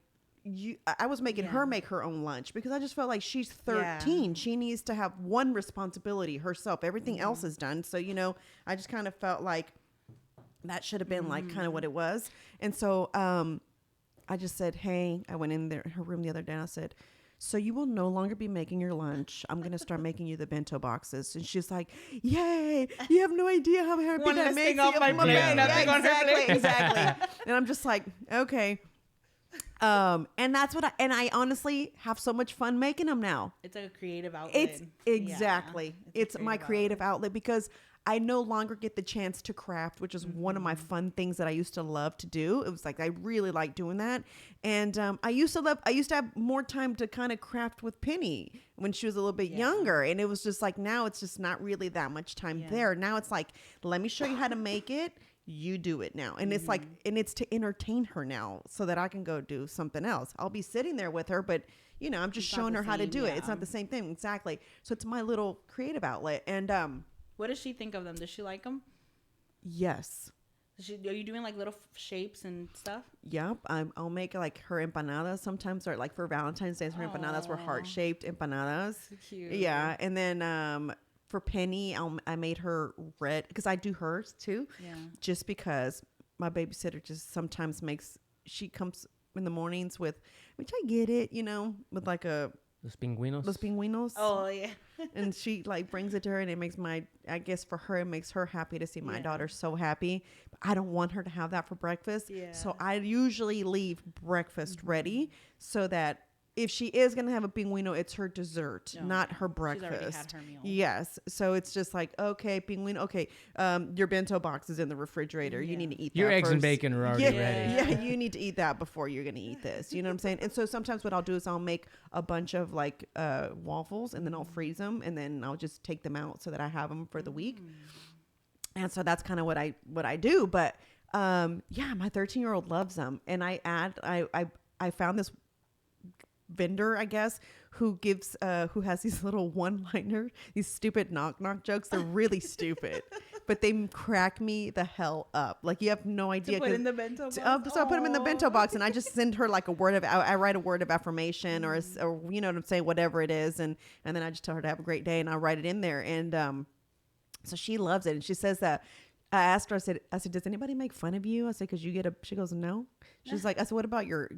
I was making her make her own lunch because I just felt like she's 13. Yeah. She needs to have one responsibility herself. Everything else is done. So, you know, I just kind of felt like that should have been like kind of what it was. And so I just said, hey, I went in her room the other day and I said, so you will no longer be making your lunch. I'm going to start making you the bento boxes. And she's like, yay, you have no idea how happy that makes me. Exactly. And I'm just like, okay. And that's what I honestly have so much fun making them now. It's like a creative outlet. It's my creative outlet because I no longer get the chance to craft, which is one of my fun things that I used to love to do. It was like, I really like doing that. And I used to have more time to kind of craft with Penny when she was a little bit younger. And it was just like, now it's just not really that much time there. Now it's like, let me show you how to make it. You do it now. And it's like, and it's to entertain her now so that I can go do something else. I'll be sitting there with her, but you know, I'm just showing her how to do it. It's not the same thing. Exactly. So it's my little creative outlet. And, what does she think of them? Does she like them? Yes. Are you doing like little shapes and stuff? Yep. I'll make like her empanadas sometimes, or like for Valentine's Day, her empanadas were heart-shaped empanadas. Cute. Yeah. And then for Penny, I made her red, because I do hers too. Yeah. Just because my babysitter just sometimes she comes in the mornings with, which I get it, you know, with like a Los pingüinos. Los pingüinos. Oh yeah. And she like brings it to her, and it makes I guess for her, it makes her happy to see my daughter so happy. But I don't want her to have that for breakfast. Yeah. So I usually leave breakfast ready so that if she is going to have a pingüino, it's her dessert, not her breakfast. She's already had her meal. Yes. So it's just like, okay, pingüino. Okay. Your bento box is in the refrigerator. You need to eat that. Your eggs first. And bacon are already ready. Yeah. You need to eat that before you're going to eat this. You know what I'm saying? And so sometimes what I'll do is I'll make a bunch of like waffles, and then I'll freeze them, and then I'll just take them out so that I have them for the week. And so that's kind of what I do. But my 13-year-old loves them. And I found this vendor, I guess, who has these little one-liners, these stupid knock jokes. They're really stupid, but they crack me the hell up. Like, you have no idea. To put in the bento box. So I put them in the bento box, and I just send her like I write a word of affirmation or you know what I'm saying, whatever it is, and then I just tell her to have a great day, and I'll write it in there, and so she loves it, and she says that. I asked her, I said, does anybody make fun of you? I said, because you get she goes, no. She's like, I said, what about your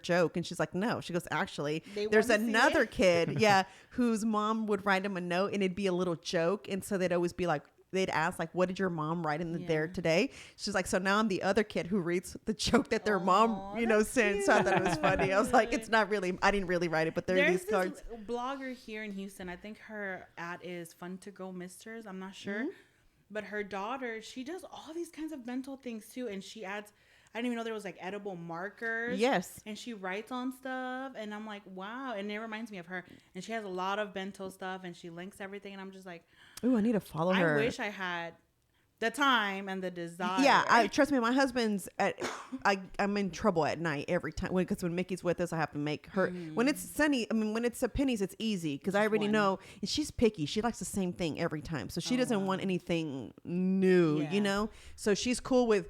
joke? And she's like, no. She goes, actually, there's another kid, whose mom would write him a note, and it'd be a little joke. And so they'd always be like, they'd ask, like, what did your mom write in there today? She's like, so now I'm the other kid who reads the joke that their mom, sent. So I thought it was funny. I was like, it's not really, I didn't really write it, but there's these cards. Blogger here in Houston, I think her ad is Fun to Go Misters. I'm not sure. Mm-hmm. But her daughter, she does all these kinds of bento things too. And she adds, I didn't even know there was like edible markers. Yes. And she writes on stuff. And I'm like, wow. And it reminds me of her. And she has a lot of bento stuff, and she links everything. And I'm just like, ooh, I need to follow her. I wish I had the time and the desire. Yeah, trust me, my husband's I'm in trouble at night every time, because when Mickey's with us, I have to make her when it's sunny. I mean, when it's a Penny's, it's easy because I already know, and she's picky. She likes the same thing every time, so she doesn't want anything new, so she's cool with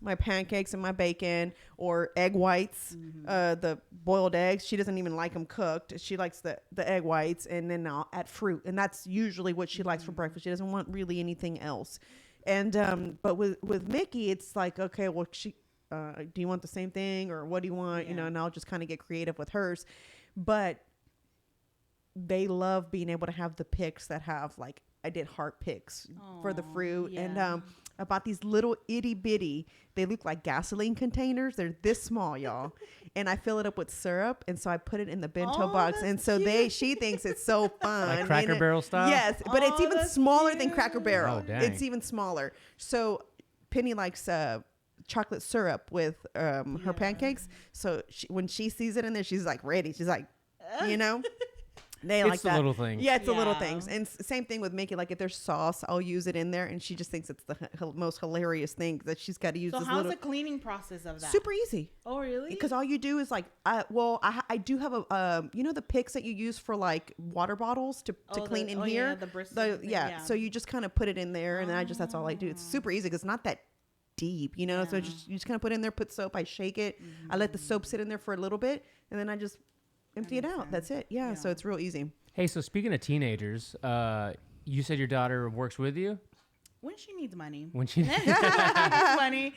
my pancakes and my bacon or egg whites, the boiled eggs. She doesn't even like them cooked. She likes the egg whites, and then I'll add fruit, and that's usually what she likes for breakfast. She doesn't want really anything else. And but with Mickey, it's like, okay, well, she do you want the same thing, or what do you want? And I'll just kind of get creative with hers. But they love being able to have the picks that have, like, I did heart picks for the fruit, and I bought these little itty bitty. They look like gasoline containers. They're this small, y'all. And I fill it up with syrup, and so I put it in the bento box. And so she thinks it's so fun, like Cracker Barrel style. Yes, but it's even smaller than Cracker Barrel. Oh, dang. It's even smaller. So Penny likes chocolate syrup with her pancakes. So when she sees it in there, she's like ready. She's like, They like it's that. the little things. Yeah, it's the little things. And same thing with Mickey. Like, if there's sauce, I'll use it in there, and she just thinks it's the most hilarious thing that she's got to use. So how's the cleaning process of that? Super easy. Oh, really? Because all you do is like, I do have a the picks that you use for like water bottles to clean in here. Yeah, the bristles. So you just kind of put it in there, and that's all I do. It's super easy because it's not that deep, So you just kind of put it in there, put soap. I shake it. I let the soap sit in there for a little bit, and then I just empty it out. That's it. Yeah. So it's real easy. Hey, so speaking of teenagers, you said your daughter works with you? When she needs money. When she needs money.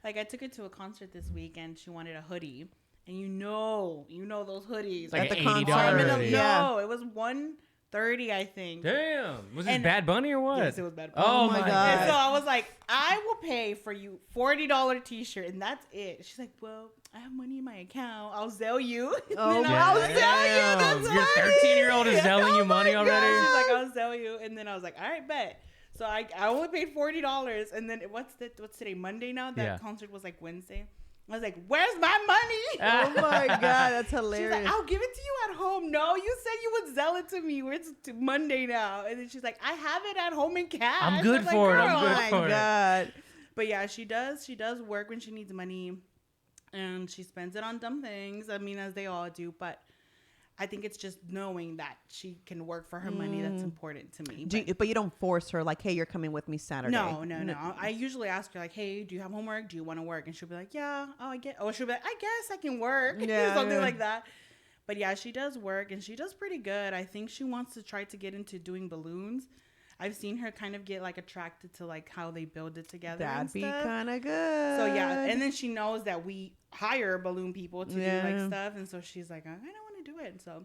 Like, I took her to a concert this week, and she wanted a hoodie. And you know those hoodies. It's like at an the $80 hoodie. No, it was $130, I think. Damn. Was it Bad Bunny or what? Yes, it was Bad Bunny. Oh my God. And so I was like, I will pay for you $40 t-shirt, and that's it. She's like, well, I have money in my account. I'll sell you. Oh, I'll sell you. That's Your 13-year-old is selling you money already? She's like, I'll sell you. And then I was like, all right, bet. So I only paid $40. And then what's today? Monday now? That concert was like Wednesday. I was like, where's my money? Oh my God, that's hilarious. She's like, I'll give it to you at home. No, you said you would sell it to me. It's Monday now. And then she's like, I have it at home in cash. I'm good for it. I'm good for it. Oh my God. But yeah, she does work when she needs money. And she spends it on dumb things. I mean, as they all do. But I think it's just knowing that she can work for her money that's important to me. But you don't force her, like, hey, you're coming with me Saturday. No. I usually ask her, like, hey, do you have homework? Do you want to work? And she'll be like, yeah. She'll be like, I guess I can work. Yeah, something like that. But yeah, she does work, and she does pretty good. I think she wants to try to get into doing balloons. I've seen her kind of get like attracted to like how they build it together. That'd be kind of good. So yeah, and then she knows that we hire balloon people to do like stuff, and so she's like, I don't want to do it. And so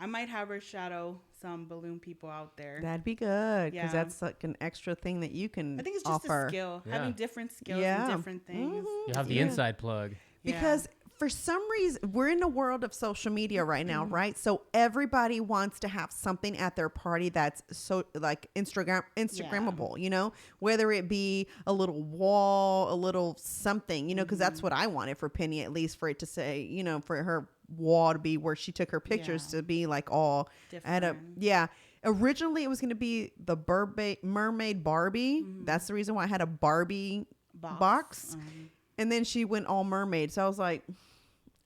I might have her shadow some balloon people out there. That'd be good because that's like an extra thing that you can I think it's just offer. a skill, having different skills Yeah. and different things. You have the inside plug. Because for some reason, we're in a world of social media right now, right? So everybody wants to have something at their party that's so like Instagrammable, you know, whether it be a little wall, a little something, you know, because that's what I wanted for Penny, at least for it to say, you know, for her wall to be where she took her pictures to be like all different. at a, originally it was going to be the mermaid Barbie. That's the reason why I had a Barbie box. And then she went all mermaid. So I was like,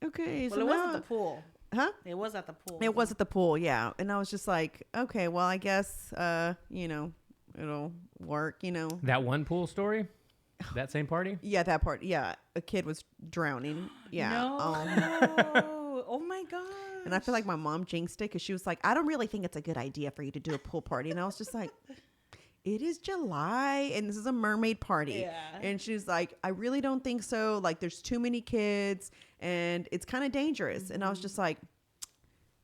okay. Well, so it was at the pool. Huh? It was at the pool. It was at the pool, yeah. And I was just like, okay, well, I guess, you know, it'll work, you know. That one pool story? That same party? Yeah, that part. Yeah. A kid was drowning. Yeah. No. Oh, my God. And I feel like my mom jinxed it because she was like, I don't really think it's a good idea for you to do a pool party. And I was just like, it is July and this is a mermaid party. Yeah. And she's like, I really don't think so. Like, there's too many kids and it's kind of dangerous. And I was just like,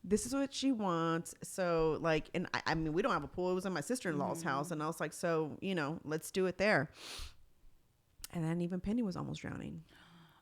this is what she wants. So like, and I mean, we don't have a pool. It was in my sister-in-law's house. And I was like, so, you know, let's do it there. And then even Penny was almost drowning.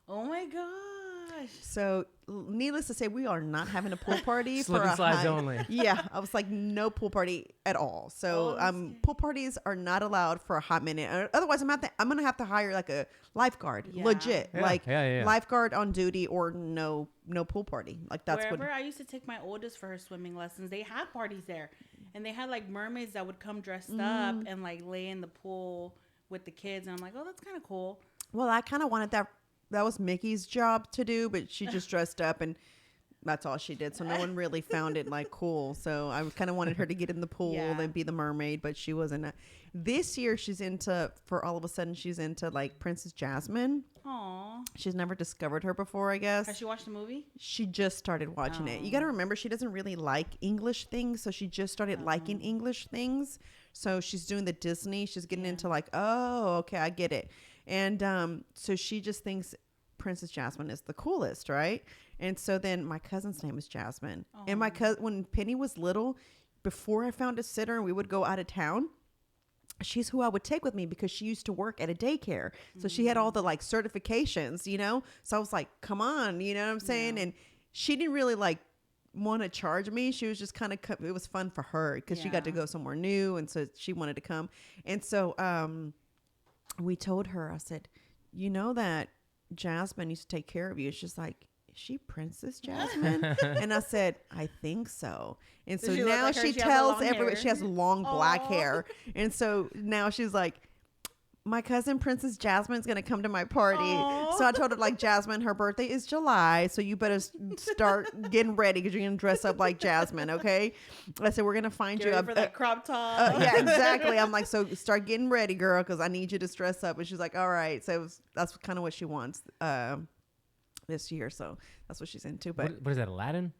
Oh my gosh. So needless to say, we are not having a pool party. Slip and slides only. Yeah. I was like, no pool party at all. So pool parties are not allowed for a hot minute. Otherwise, I'm going to have to hire like a lifeguard. Legit. Lifeguard on duty or no pool party. Like that's Wherever I used to take my oldest for her swimming lessons, they had parties there. And they had like mermaids that would come dressed up and like lay in the pool with the kids. And I'm like, oh, that's kind of cool. Well, I kind of wanted that. That was Mickey's job to do, but she just dressed up and that's all she did. So no one really found it like cool. So I kind of wanted her to get in the pool and be the mermaid, but she wasn't. This year she's into, for all of a sudden, she's into like Princess Jasmine. Aww. She's never discovered her before, I guess. Has she watched the movie? She just started watching it. You got to remember, she doesn't really like English things. So she just started liking English things. So she's doing the Disney. She's getting into like, oh, okay, I get it. And so she just thinks Princess Jasmine is the coolest, right? And so then my cousin's name is Jasmine. Aww. And my cousin, when Penny was little, before I found a sitter and we would go out of town, she's who I would take with me because she used to work at a daycare. So she had all the like certifications, you know? So I was like, come on, you know what I'm saying? And she didn't really like want to charge me. She was just kind of, it was fun for her because she got to go somewhere new. And so she wanted to come. And so we told her, I said, you know that Jasmine used to take care of you. She's like, is she Princess Jasmine? And I said, I think so. And so now like she tells everybody she has long black hair. And so now she's like, my cousin Princess Jasmine's going to come to my party. Aww. So I told her like, Jasmine, her birthday is July. So you better start getting ready because you're going to dress up like Jasmine. Okay. I said, we're going to find you for that crop top. Yeah, exactly. I'm like, so start getting ready, girl, because I need you to dress up. And she's like, all right. So that's kind of what she wants this year. So that's what she's into. But what is that, Aladdin?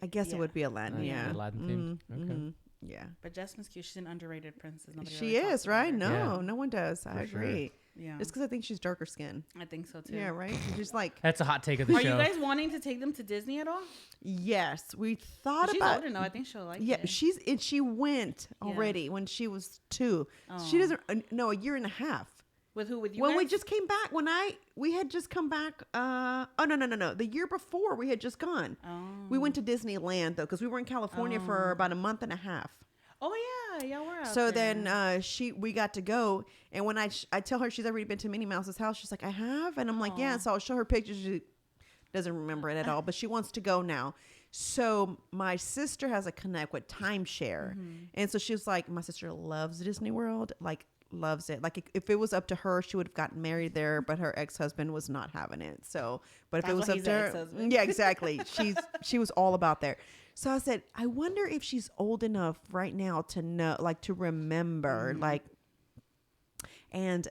I guess it would be Aladdin. Yeah. Aladdin themed. Okay. Yeah. But Jasmine's cute. She's an underrated princess. Nobody she really is, right? No one does. I agree. Sure. Yeah. Just because I think she's darker skin. I think so too. Yeah, right? She's like... That's a hot take of the show. Are you guys wanting to take them to Disney at all? Yes. We thought she's about... She's older now. I think she'll like it. Yeah, she went already when she was 2. Oh. She doesn't... No, a year and a half. With who? With you When guys? we just came back, we had just come back, no. The year before we had just gone. Oh. We went to Disneyland though, because we were in California for about a month and a half. Oh yeah, y'all were out so there. Then we got to go, and when I tell her she's already been to Minnie Mouse's house, she's like, I have, and I'm like, yeah. So I'll show her pictures. She doesn't remember it at all, but she wants to go now. So my sister has a connect with timeshare, and so she was like, my sister loves Disney World, like loves it. Like if it was up to her, she would have gotten married there, but her ex-husband was not having it. So, but if it was up to her, yeah, exactly. She was all about there. So I said, I wonder if she's old enough right now to know, like to remember, like, and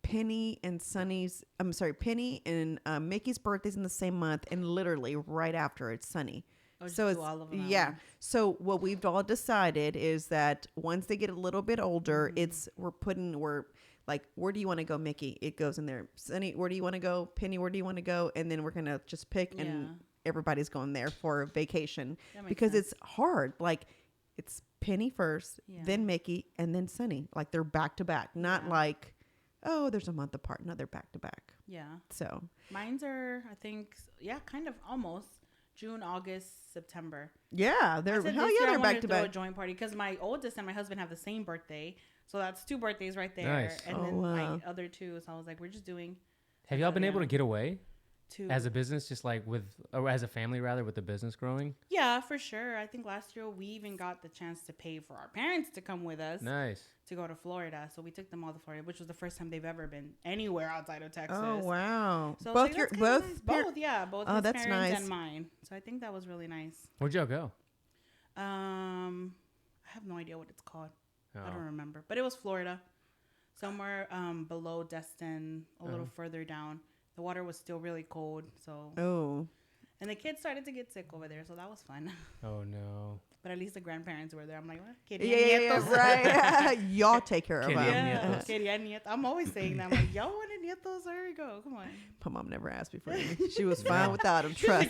Penny and Mickey's birthday's in the same month, and literally right after it's Sunny. Oh, so it's all of them. Yeah. So what we've all decided is that once they get a little bit older, we're like, where do you want to go, Mickey? It goes in there. Sunny, where do you want to go? Penny, where do you want to go? And then we're gonna just pick and everybody's going there for vacation because it's hard. Like it's Penny first, then Mickey, and then Sunny. Like they're back to back, not like, oh, there's a month apart. No, they're back to back. Yeah. So mine's are, I think, kind of almost June, August, September. Yeah, they're they're back to back. A joint party because my oldest and my husband have the same birthday, so that's 2 birthdays right there. Nice. And then my other 2. So I was like, we're just doing. Have y'all been able to get away? As a business, just like or as a family rather, with the business growing? Yeah, for sure. I think last year we even got the chance to pay for our parents to come with us. Nice. To go to Florida. So we took them all to Florida, which was the first time they've ever been anywhere outside of Texas. Oh, wow. So both both both his that's parents nice. and mine. So I think that was really nice. Where'd y'all go? I have no idea what it's called. Oh. I don't remember. But it was Florida. Somewhere below Destin, a little further down. The water was still really cold, so. Oh. And the kids started to get sick over there, so that was fun. Oh no. But at least the grandparents were there. I'm like, what? Right. Y'all take care of them. Yeah, I'm always saying that. I'm like, y'all want nietos? There we go. Come on. My mom never asked me for any. She was fine without them. Trust.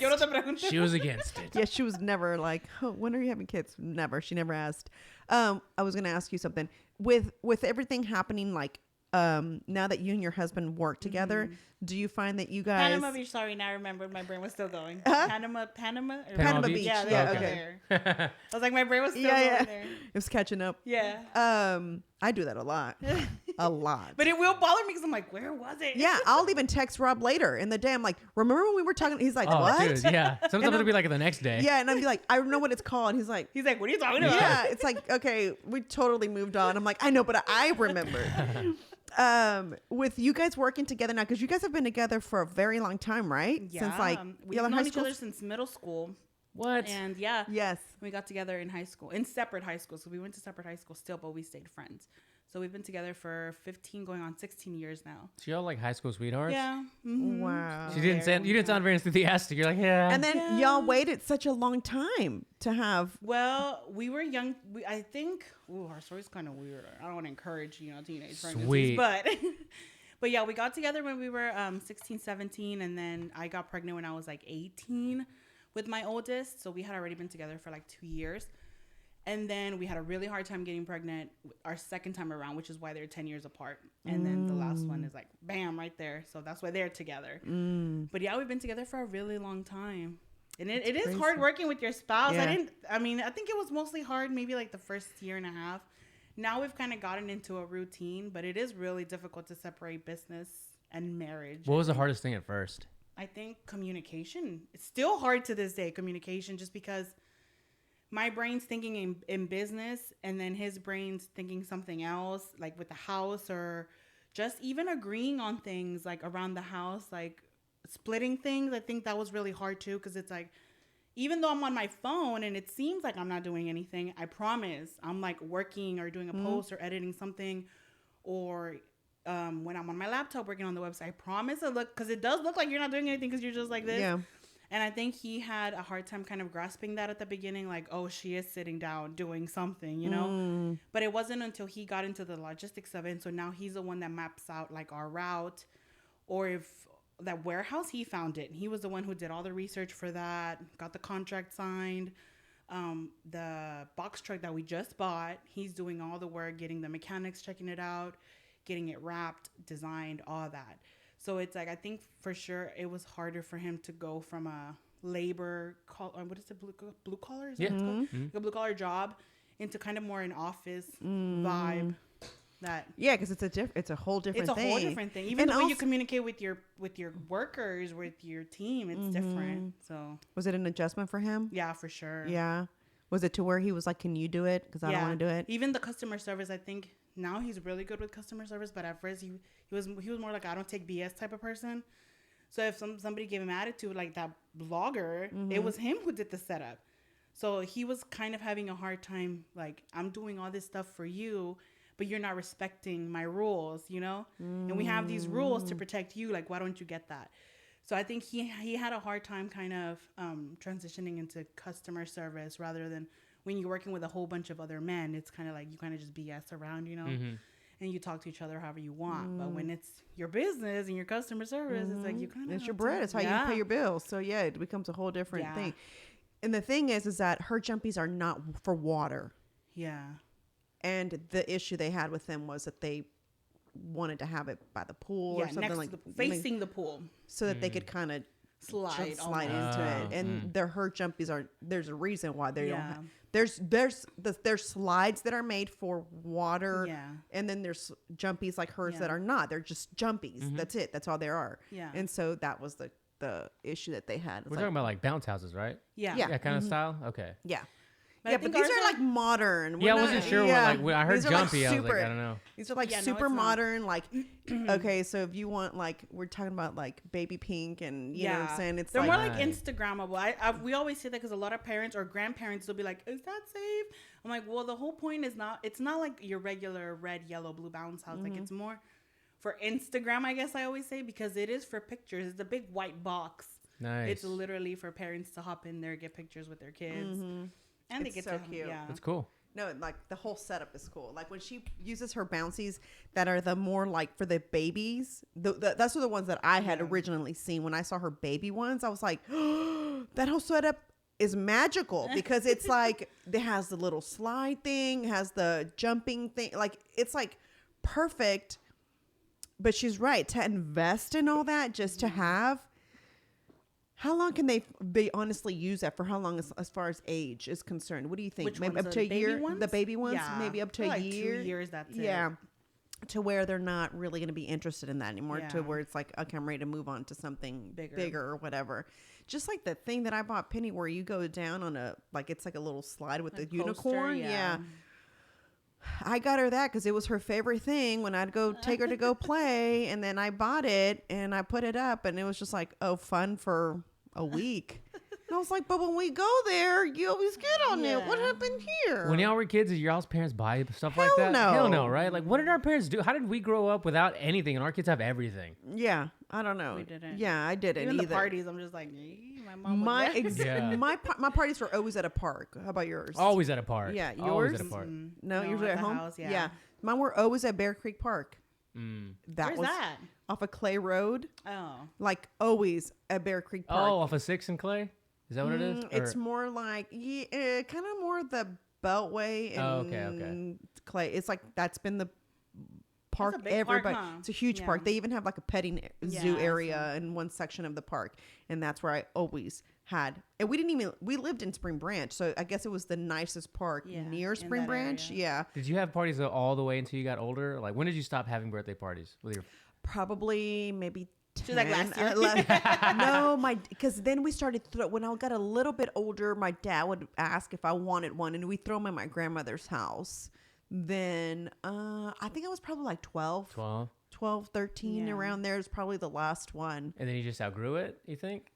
She was against it. Yeah, she was never like, oh, when are you having kids? Never. She never asked. I was gonna ask you something. With everything happening, like now that you and your husband work together, do you find that you guys Panama Beach? Sorry, now I remembered. My brain was still going. Panama Beach. Yeah, okay. I was like, my brain was still going there. It was catching up. Yeah. I do that a lot. A lot. But it will bother me because I'm like, where was it? Yeah, I'll even text Rob later in the day. I'm like, remember when we were talking? He's like, what? Dude, yeah. Sometimes it'll be like the next day. Yeah, and I'll be like, I know what it's called. He's like, what are you talking about? Yeah, it's like, okay, we totally moved on. I'm like, I know, but I remember. With you guys working together now, because you guys have been together for a very long time, right? Yeah. Since like we've known each other since middle school. What? And yes, we got together in high school, in separate high schools. So we went to separate high schools still, but we stayed friends. So we've been together for 15, going on 16 years now. So y'all like high school sweethearts? Yeah. Mm-hmm. Wow. You didn't sound very enthusiastic. You're like, yeah. And then y'all waited such a long time to have. Well, we were young. I think. Our story's kind of weird. I don't want to encourage teenage pregnancies, Sweet. but yeah, we got together when we were 16, 17, and then I got pregnant when I was like 18 with my oldest. So we had already been together for like 2 years. And then we had a really hard time getting pregnant our second time around, which is why they're 10 years apart. And then the last one is like, bam, right there. So that's why they're together. But yeah, we've been together for a really long time. And it is hard working with your spouse. Yeah. I think it was mostly hard maybe like the first year and a half. Now we've kind of gotten into a routine, but it is really difficult to separate business and marriage. What was the hardest thing at first? I think communication. It's still hard to this day, communication, just because my brain's thinking in business and then his brain's thinking something else, like with the house or just even agreeing on things like around the house, like splitting things. I think that was really hard too, because it's like, even though I'm on my phone and it seems like I'm not doing anything, I promise I'm like working or doing a post or editing something, or when I'm on my laptop working on the website, I promise because it does look like you're not doing anything because you're just like this. Yeah. And I think he had a hard time kind of grasping that at the beginning, like, oh, she is sitting down doing something, you know? But it wasn't until he got into the logistics of it. And so now he's the one that maps out like our route, or if that warehouse, he found it. He was the one who did all the research for that, got the contract signed. The box truck that we just bought, he's doing all the work, getting the mechanics, checking it out, getting it wrapped, designed, all that. So it's like, I think for sure it was harder for him to go from a labor what is it, blue collar? Is that what it's called? Like a blue collar job into kind of more an office vibe. Because it's a whole different thing. It's a whole different thing. Even the way you communicate with your workers, with your team, it's different. So was it an adjustment for him? Yeah, for sure. Yeah. Was it to where he was like, can you do it? Because I don't want to do it. Even the customer service, I think now he's really good with customer service, but at first he was more like, I don't take BS type of person. So if somebody gave him attitude, like that blogger, it was him who did the setup. So he was kind of having a hard time, like, I'm doing all this stuff for you, but you're not respecting my rules, you know? And we have these rules to protect you. Like, why don't you get that? So I think he had a hard time kind of transitioning into customer service, rather than when you're working with a whole bunch of other men, it's kind of like you kind of just BS around, you know? and you talk to each other however you want. But when it's your business and your customer service, it's like you kind of it's your bread. It's how you pay your bills. So yeah, it becomes a whole different thing. And the thing is that her jumpies are not for water. Yeah. And the issue they had with them was that they wanted to have it by the pool or something like facing the pool, so that they could kind of slide into it. And her jumpies are. There's a reason why they don't. Have, there's slides that are made for water. Yeah. And then there's jumpies like hers that are not. They're just jumpies. Mm-hmm. That's it. That's all there are. Yeah. And so that was the issue that they had. We're talking about like bounce houses, right? Yeah. Yeah. That kind of style. Okay. Yeah. But these are like modern. I wasn't sure. When I heard jumpy, I was like, I don't know. These are like super modern. Like, okay, so if you want, like, we're talking about like baby pink, and you know what I'm saying? They're more like Instagrammable. We always say that because a lot of parents or grandparents will be like, "Is that safe?" I'm like, well, the whole point is not. It's not like your regular red, yellow, blue bounce house. Like, it's more for Instagram, I guess I always say, because it is for pictures. It's a big white box. Nice. It's literally for parents to hop in there, get pictures with their kids. Mm-hmm. And it's so cute. Yeah. That's cool. No, like the whole setup is cool. Like when she uses her bouncies that are the more like for the babies, that's the ones that I had originally seen. When I saw her baby ones, I was like, oh, that whole setup is magical because it's like it has the little slide thing, has the jumping thing. Like it's like perfect. But she's right, to invest in all that just to have. How long can they honestly use that for? How long as far as age is concerned? What do you think? Which maybe ones, up to a year? Ones? The baby ones? Yeah. Maybe up to a year? 2 years, that's it. Yeah. To where they're not really going to be interested in that anymore. To where it's like, okay, I'm ready to move on to something bigger or whatever. Just like the thing that I bought Penny where you go down on it's like a little slide with the unicorn. Yeah. I got her that because it was her favorite thing when I'd go take her to go play. And then I bought it and I put it up and it was just like, oh, fun for a week. And I was like, but when we go there, you always get on it. What happened here? When y'all were kids, did your all's parents buy stuff Hell like that? No. Hell no, right? Like, what did our parents do? How did we grow up without anything and our kids have everything? Yeah, I don't know. We didn't. Yeah, I didn't either. Even the parties, I'm just like, my mom my parties were always at a park. How about yours? Always at a park. Yeah, yours? Always at a park. No, yours at home? House, yeah. Mine were always at Bear Creek Park. Where's that? Off of Clay Road. Oh. Like always at Bear Creek Park. Oh, off of 6 and Clay? Is that what it is? It's more like, kind of more the Beltway and Clay. It's like that's been the park. Everybody, park, huh? It's a huge park. They even have like a petting zoo area in one section of the park, and that's where I always had. And we lived in Spring Branch, so I guess it was the nicest park near Spring Branch. Area. Yeah. Did you have parties all the way until you got older? Like when did you stop having birthday parties with your? Probably maybe. She was like last year. No, because then we started when I got a little bit older, my dad would ask if I wanted one, and we'd throw them at my grandmother's house. Then I think I was probably like 12, 13 around there is probably the last one. And then you just outgrew it, you think?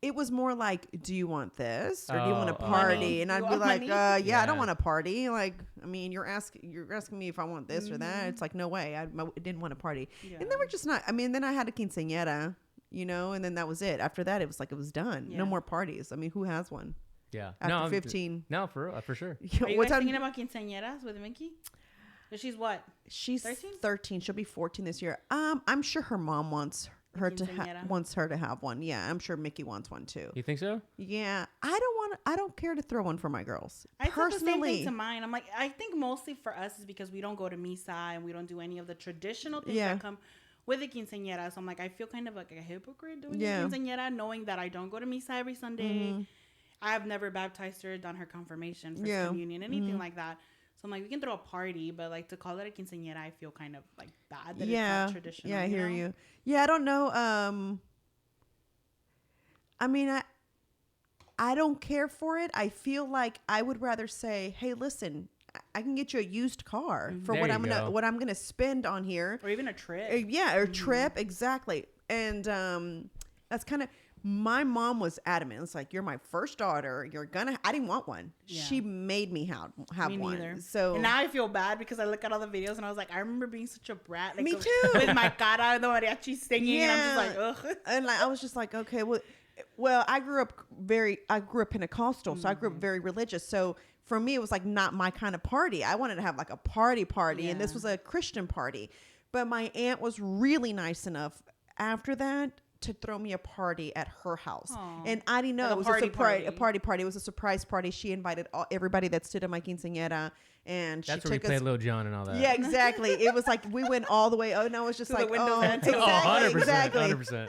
It was more like, do you want this or do you want a party? And I'd be like, I don't want a party. Like, I mean, you're asking me if I want this or that. It's like, no way. I didn't want a party. Yeah. And then we're just not. I mean, then I had a quinceañera, and then that was it. After that, it was like it was done. Yeah. No more parties. I mean, who has one? Yeah. After 15. No, for sure. Are you guys thinking about quinceañeras with Mickey? She's what? She's 13. She'll be 14 this year. I'm sure her mom wants her to have one. Yeah, I'm sure Mickey wants one too. You think so? Yeah, I don't care to throw one for my girls. I said the same thing to mine. I'm like, I think mostly for us is because we don't go to misa and we don't do any of the traditional things that come with a quinceañera. So I'm like, I feel kind of like a hypocrite doing a quinceañera, knowing that I don't go to misa every Sunday. Mm-hmm. I've never baptized her, done her confirmation, first communion, anything like that. So I'm like, we can throw a party, but like to call it a quinceañera, I feel kind of like bad that it's not traditional. Yeah, I hear you. Yeah, I don't know. I mean, I don't care for it. I feel like I would rather say, hey, listen, I can get you a used car for what I'm gonna spend on here, or even a trip. Or trip, exactly. And that's kind of my mom was adamant. It's like, you're my first daughter. I didn't want one. Yeah. She made me have me one. Neither. So and now I feel bad because I look at all the videos and I was like, I remember being such a brat. Like, me too. With my cara, the mariachi singing. Yeah. And I'm just like, ugh. And like, I was just like, okay, well, I grew up Pentecostal, so I grew up very religious. So for me, it was like not my kind of party. I wanted to have like a party, and this was a Christian party. But my aunt was really nice enough after that to throw me a party at her house. Aww. And I didn't know, it was a party. It was a surprise party. She invited everybody that stood at my quinceañera, and that's where we played Lil Jon and all that. Yeah, exactly. It was like we went all the way. Oh no, it was just like exactly, 100%.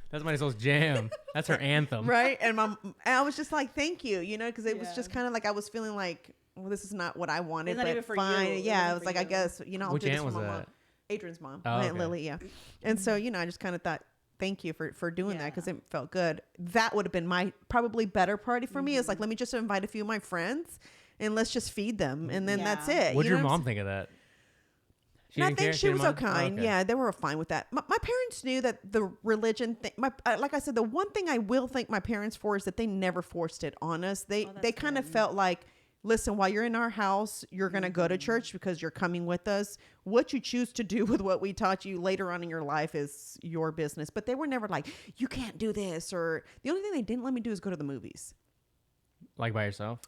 That's Marisol's jam. That's her anthem, right? And I was just like, thank you, because it was just kind of like I was feeling like, well, this is not what I wanted, but fine. Yeah, it was like, I guess I'll Which do this aunt was for my that? mom. Adrian's mom, Aunt Lily, yeah. And so I just kind of thought, thank you for doing that, because it felt good. That would have been my probably better party for me. Is like, let me just invite a few of my friends and let's just feed them, and then that's it. What did your mom think of that? I think she was so kind. Oh, okay. Yeah, they were fine with that. My parents knew that the religion thing. Like I said, the one thing I will thank my parents for is that they never forced it on us. They kind of felt like, listen, while you're in our house, you're going to go to church because you're coming with us. What you choose to do with what we taught you later on in your life is your business. But they were never like, you can't do this. Or the only thing they didn't let me do is go to the movies. Like by yourself?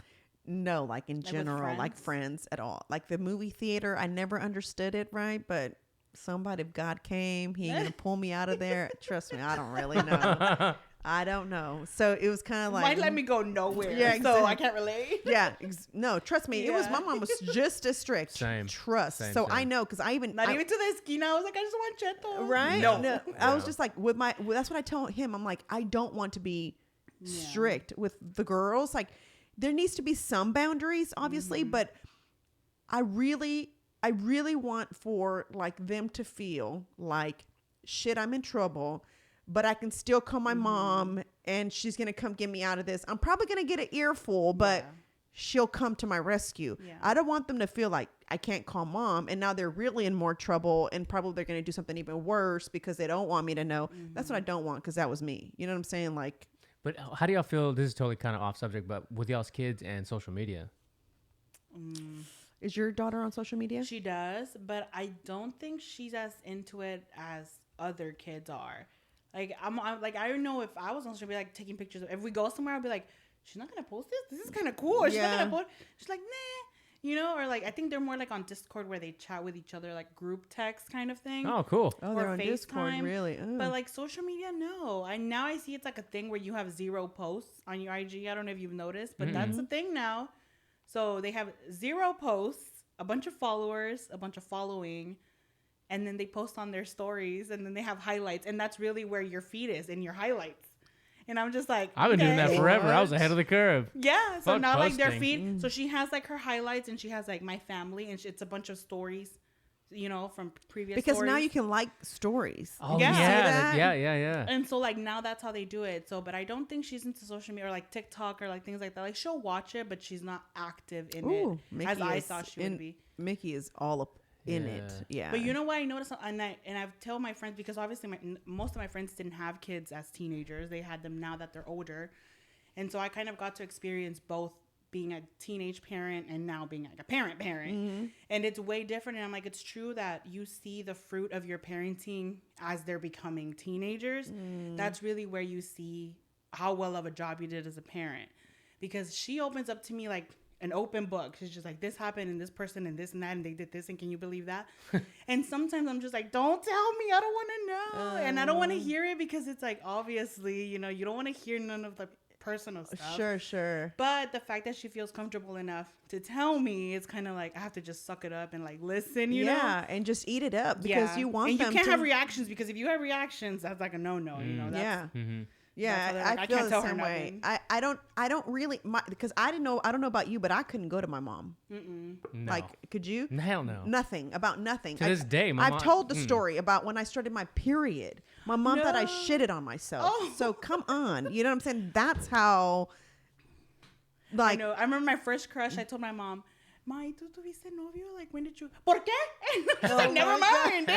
No, like in general, like friends at all. Like the movie theater, I never understood it, right? But somebody, if God came, he ain't going to pull me out of there. Trust me, I don't really know. I don't know. So it was kind of like, might let me go nowhere. Yeah, exactly. So I can't relate. Yeah, no, trust me. It was, my mom was just as strict. Same. Trust. Same. I know, because even to the esquina. I was like, I just want cheto. Right? No. I was just like, that's what I told him. I'm like, I don't want to be strict with the girls. Like, there needs to be some boundaries, obviously, but I really want for like them to feel like, shit, I'm in trouble, but I can still call my mom and she's going to come get me out of this. I'm probably going to get an earful, but she'll come to my rescue. Yeah. I don't want them to feel like I can't call mom and now they're really in more trouble and probably they're going to do something even worse because they don't want me to know. That's what I don't want, because that was me. You know what I'm saying? Like, but how do y'all feel? This is totally kind of off subject, but with y'all's kids and social media. Is your daughter on social media? She does, but I don't think she's as into it as other kids are. Like I'm like, I don't know if I was on social media, like taking pictures of, if we go somewhere, I'll be like, she's not gonna post this. This is kind of cool. Or she's not gonna post. She's like, nah, or like I think they're more like on Discord where they chat with each other, like group text kind of thing. Oh, cool. Oh, they're on Discord, really? Oh. But like social media, no. Now I see it's like a thing where you have 0 posts on your IG. I don't know if you've noticed, but that's a thing now. So they have 0 posts, a bunch of followers, a bunch of following. And then they post on their stories, and then they have highlights, and that's really where your feed is, in your highlights. And I'm just like, I've been doing that forever. I was ahead of the curve. Yeah, so now like their feed. So she has like her highlights, and she has like my family, and it's a bunch of stories, from previous. Because stories. now you can like stories. Oh yeah. And so like now that's how they do it. So, but I don't think she's into social media or like TikTok or like things like that. Like she'll watch it, but she's not active in it Mickey as I thought she would be. Mickey is all up in it. Yeah. But you know what I noticed, and I've told my friends, because obviously most of my friends didn't have kids as teenagers. They had them now that they're older. And so I kind of got to experience both being a teenage parent and now being like a parent. And it's way different. And I'm like, it's true that you see the fruit of your parenting as they're becoming teenagers. That's really where you see how well of a job you did as a parent. Because she opens up to me like an open book. She's just like, this happened and this person and this and that and they did this and can you believe that? And sometimes I'm just like, don't tell me, I don't want to know. And I don't want to hear it because it's like, obviously, you don't want to hear none of the personal stuff. Sure. But the fact that she feels comfortable enough to tell me, it's kind of like I have to just suck it up and like listen, you know? Yeah, and just eat it up because you want them to. And you can't have reactions, because if you have reactions, that's like a no-no, That's, Yeah, I feel the same way. I don't really, because I don't know about you, but I couldn't go to my mom. No. Like, could you? Hell no. Nothing. To this day, I've told the story about when I started my period. My mom thought I shitted on myself. So come on, you know what I'm saying? That's how. Like, I know. I remember my first crush. I told my mom, "Ma, ¿tú tuviste novio? Like, when did you? ¿Por qué?" And I was like, "Never mind."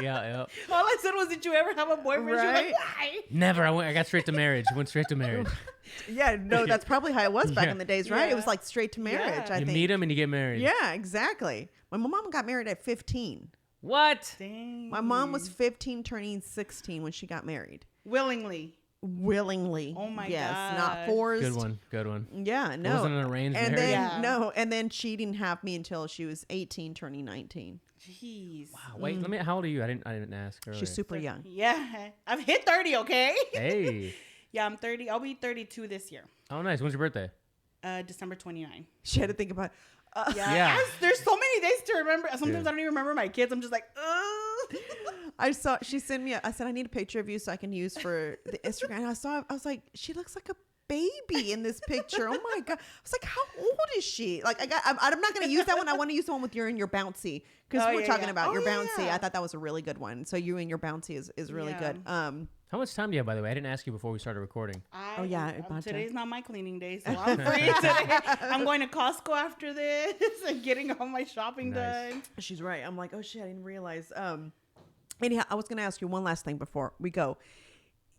Yeah. All I said was, "Did you ever have a boyfriend?" She was like, "Why?" Never. I got straight to marriage. Went straight to marriage. Yeah, no, that's probably how it was back in the days, right? Yeah. It was like straight to marriage. I You think. meet him and you get married. Yeah, exactly. My mom got married at 15. What? Dang. My mom was 15, turning 16 when she got married. willingly. Oh my gosh. not forced. Good one. Yeah, no. It wasn't an arranged and marriage. then and then she didn't have me until she was 18, turning 19. Jeez. Wow. Wait, let me. How old are you? I didn't ask earlier. She's super young. Yeah, I've hit 30. Okay. Hey. Yeah, I'm 30. I'll be 32 this year. Oh, nice. When's your birthday? December 29. She had to think about. Yeah. There's so many days to remember. Sometimes I don't even remember my kids. I'm just like, She sent me. I said I need a picture of you so I can use for the Instagram. And I was like, she looks like a baby in this picture. Oh my god! I was like, how old is she? Like I'm not going to use that one. I want to use the one with you and your bouncy because we're talking about your bouncy. Yeah. I thought that was a really good one. So you and your bouncy is really good. How much time do you have, by the way? I didn't ask you before we started recording. Today's not my cleaning day, so I'm free today. I'm going to Costco after this and getting all my shopping done. She's right. I'm like, oh shit, I didn't realize. Anyhow, I was going to ask you one last thing before we go.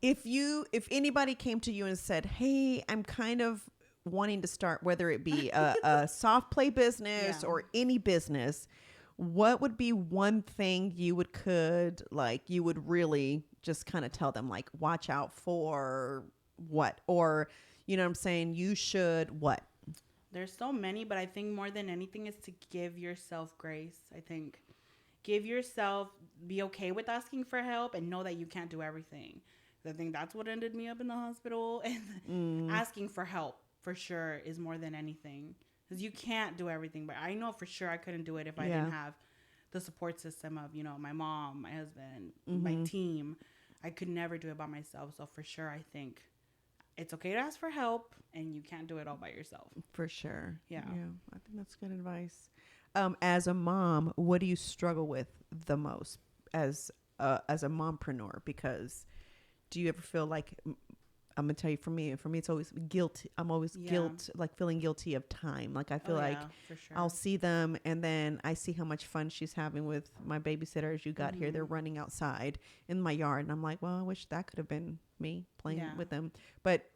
If anybody came to you and said, hey, I'm kind of wanting to start, whether it be a soft play business or any business, what would be one thing you would really just kind of tell them, like, watch out for what? Or, you know what I'm saying? You should what? There's so many, but I think more than anything is to give yourself grace. I think be okay with asking for help and know that you can't do everything. I think that's what ended me up in the hospital. And asking for help for sure is more than anything, because you can't do everything. But I know for sure I couldn't do it if I didn't have the support system of, my mom, my husband, my team. I could never do it by myself. So for sure, I think it's okay to ask for help, and you can't do it all by yourself. For sure. Yeah. I think that's good advice. As a mom, what do you struggle with the most as a mompreneur? Because do you ever feel like, I'm gonna tell you, for me, it's always guilt. I'm always feeling guilty of time. Like I feel for sure. I'll see them, and then I see how much fun she's having with my babysitter as you got here. They're running outside in my yard, and I'm like, well, I wish that could have been me playing with them. But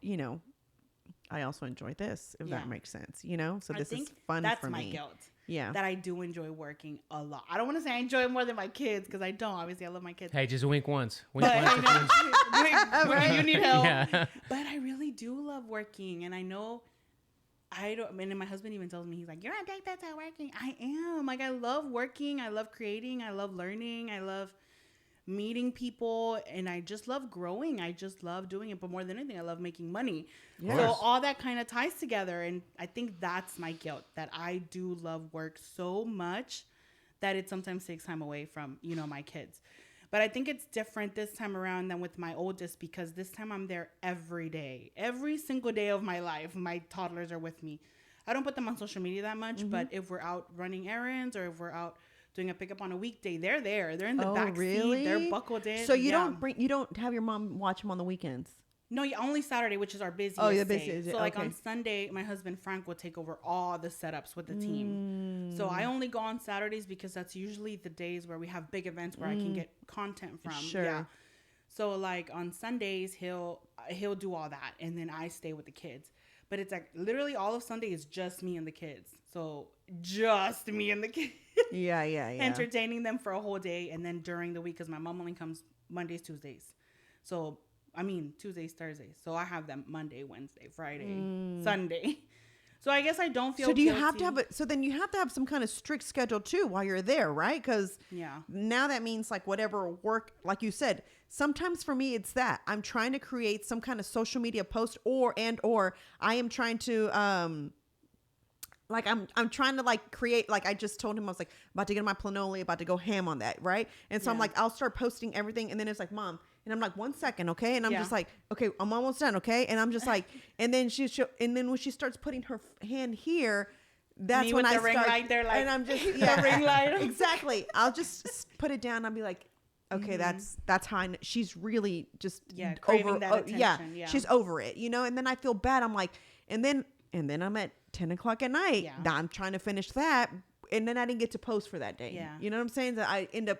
I also enjoy this, if that makes sense. So this is fun for me. That's my guilt. Yeah. That I do enjoy working a lot. I don't want to say I enjoy it more than my kids, because I don't. Obviously, I love my kids. Hey, just wink once. Wink But once. I know you need help. Yeah. But I really do love working, and I know I don't. And my husband even tells me, he's like, "You're not that at working." I am. Like, I love working. I love creating. I love learning. I love meeting people, and I just love growing. I just love doing it. But more than anything, I love making money. Yes. So all that kind of ties together, and I think that's my guilt, that I do love work so much that it sometimes takes time away from my kids. But I think it's different this time around than with my oldest, because this time I'm there every day, every single day of my life. My toddlers are with me. I don't put them on social media that much, but if we're out running errands or if we're out doing a pickup on a weekday, they're there. They're in the back seat. They're buckled in. So you don't have your mom watch them on the weekends? No, only Saturday, which is our busiest day. So like on Sunday, my husband Frank will take over all the setups with the team. So I only go on Saturdays because that's usually the days where we have big events where I can get content from. Sure. Yeah. So like on Sundays, he'll do all that, and then I stay with the kids. But it's like literally all of Sunday is just me and the kids. So just me and the kids. Yeah. Entertaining them for a whole day. And then during the week, because my mom only comes Mondays, Tuesdays. So, Tuesdays, Thursdays. So I have them Monday, Wednesday, Friday, Sunday. So I guess I don't feel guilty. Then you have to have some kind of strict schedule too while you're there, right? Because now that means like whatever work, like you said, sometimes for me it's that I'm trying to create some kind of social media post or I am trying to I'm trying to like create, like I just told him I was like about to get my planola, about to go ham on that, right? And so I'm like, I'll start posting everything, and then it's like, Mom, and I'm like, 1 second, okay? And I'm just like, okay, I'm almost done, okay? And I'm just like, and then and then when she starts putting her hand here, that's when I ring start, light there, like, and I'm just the ring light. Exactly. I'll just put it down. I'll be like, okay, that's how I know. She's really just craving over. that attention. She's over it, And then I feel bad. I'm like, and and then I'm at 10 o'clock at night. Yeah. Now I'm trying to finish that, and then I didn't get to post for that day. Yeah. You know what I'm saying? That I end up.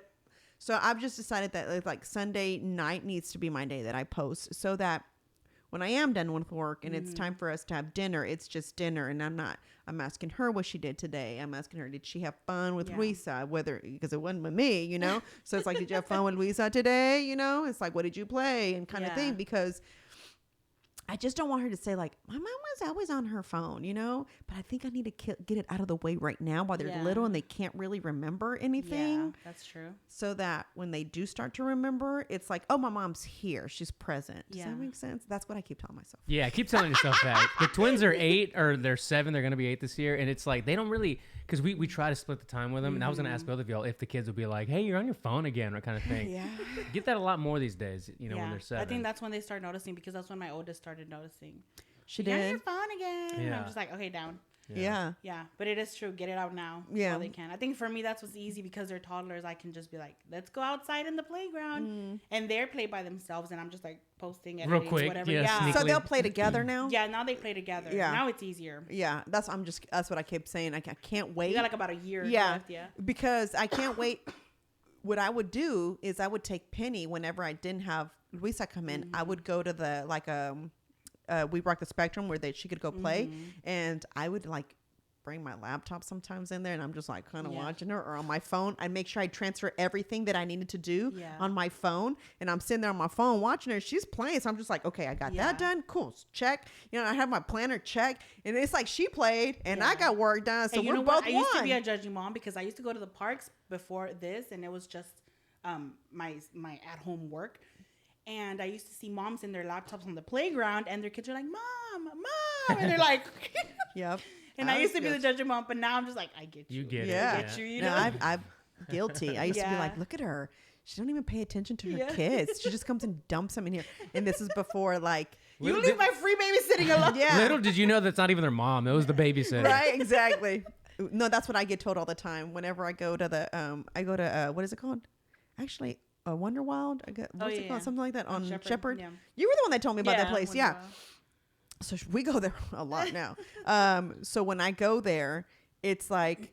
So I've just decided that like Sunday night needs to be my day that I post, so that when I am done with work and it's time for us to have dinner, it's just dinner, and I'm asking her what she did today. I'm asking her, did she have fun with Luisa? Because it wasn't with me, you know? So it's like, did you have fun with Luisa today? You know, it's like, what did you play? And kind of thing, because I just don't want her to say like, my mom was always on her phone, you know, but I think I need to get it out of the way right now while they're little and they can't really remember anything. Yeah, that's true. So that when they do start to remember, it's like, oh, my mom's here. She's present. Does that make sense? That's what I keep telling myself. Yeah, keep telling yourself that. The twins are 8 or they're 7. They're going to be 8 this year. And it's like, they don't really, because we try to split the time with them. And I was going to ask both of y'all if the kids would be like, hey, you're on your phone again, or kind of thing. Yeah. Get that a lot more these days, you know, when they're 7. I think that's when they start noticing, because that's when my oldest started noticing. She You're on did. your phone again. Yeah. And I'm just like, okay, down. Yeah. Yeah, but it is true. Get it out now. Yeah. While they can. I think for me, that's what's easy, because they're toddlers. I can just be like, let's go outside in the playground. And they're play by themselves. And I'm just like posting real quick. whatever. Yeah. So they'll play together now? Yeah, now they play together. Yeah. Now it's easier. Yeah. That's what I keep saying. I can't wait. You got like about a year left. Yeah. Because I can't wait. What I would do is I would take Penny whenever I didn't have Luisa come in. I would go to the We Rock the Spectrum where she could go play, and I would like bring my laptop sometimes in there, and I'm just like kind of watching her, or on my phone. I'd make sure I transfer everything that I needed to do on my phone, and I'm sitting there on my phone watching her. She's playing, so I'm just like, okay, I got that done. Cool, check. You know, I have my planner, check, and it's like she played and I got work done, so we're both I used to be a judging mom, because I used to go to the parks before this, and it was just my at-home work. And I used to see moms in their laptops on the playground, and their kids are like, Mom, and they're like, Yep. And I used to be the judging mom, but now I'm just like, I get you. You get Yeah. it. I get you, you No, know? I'm guilty. I used to be like, look at her. She don't even pay attention to her kids. She just comes and dumps them in here. And this is before like... You leave my free babysitting alone. Yeah. Little did you know that's not even their mom. It was the babysitter. Right, exactly. No, that's what I get told all the time. Whenever I go to the, what is it called? Actually, Wonderwild. What's it called? Something like that on Shepherd. Yeah. You were the one that told me about that place. Wonderwild. Yeah. So we go there a lot now. So when I go there, it's like,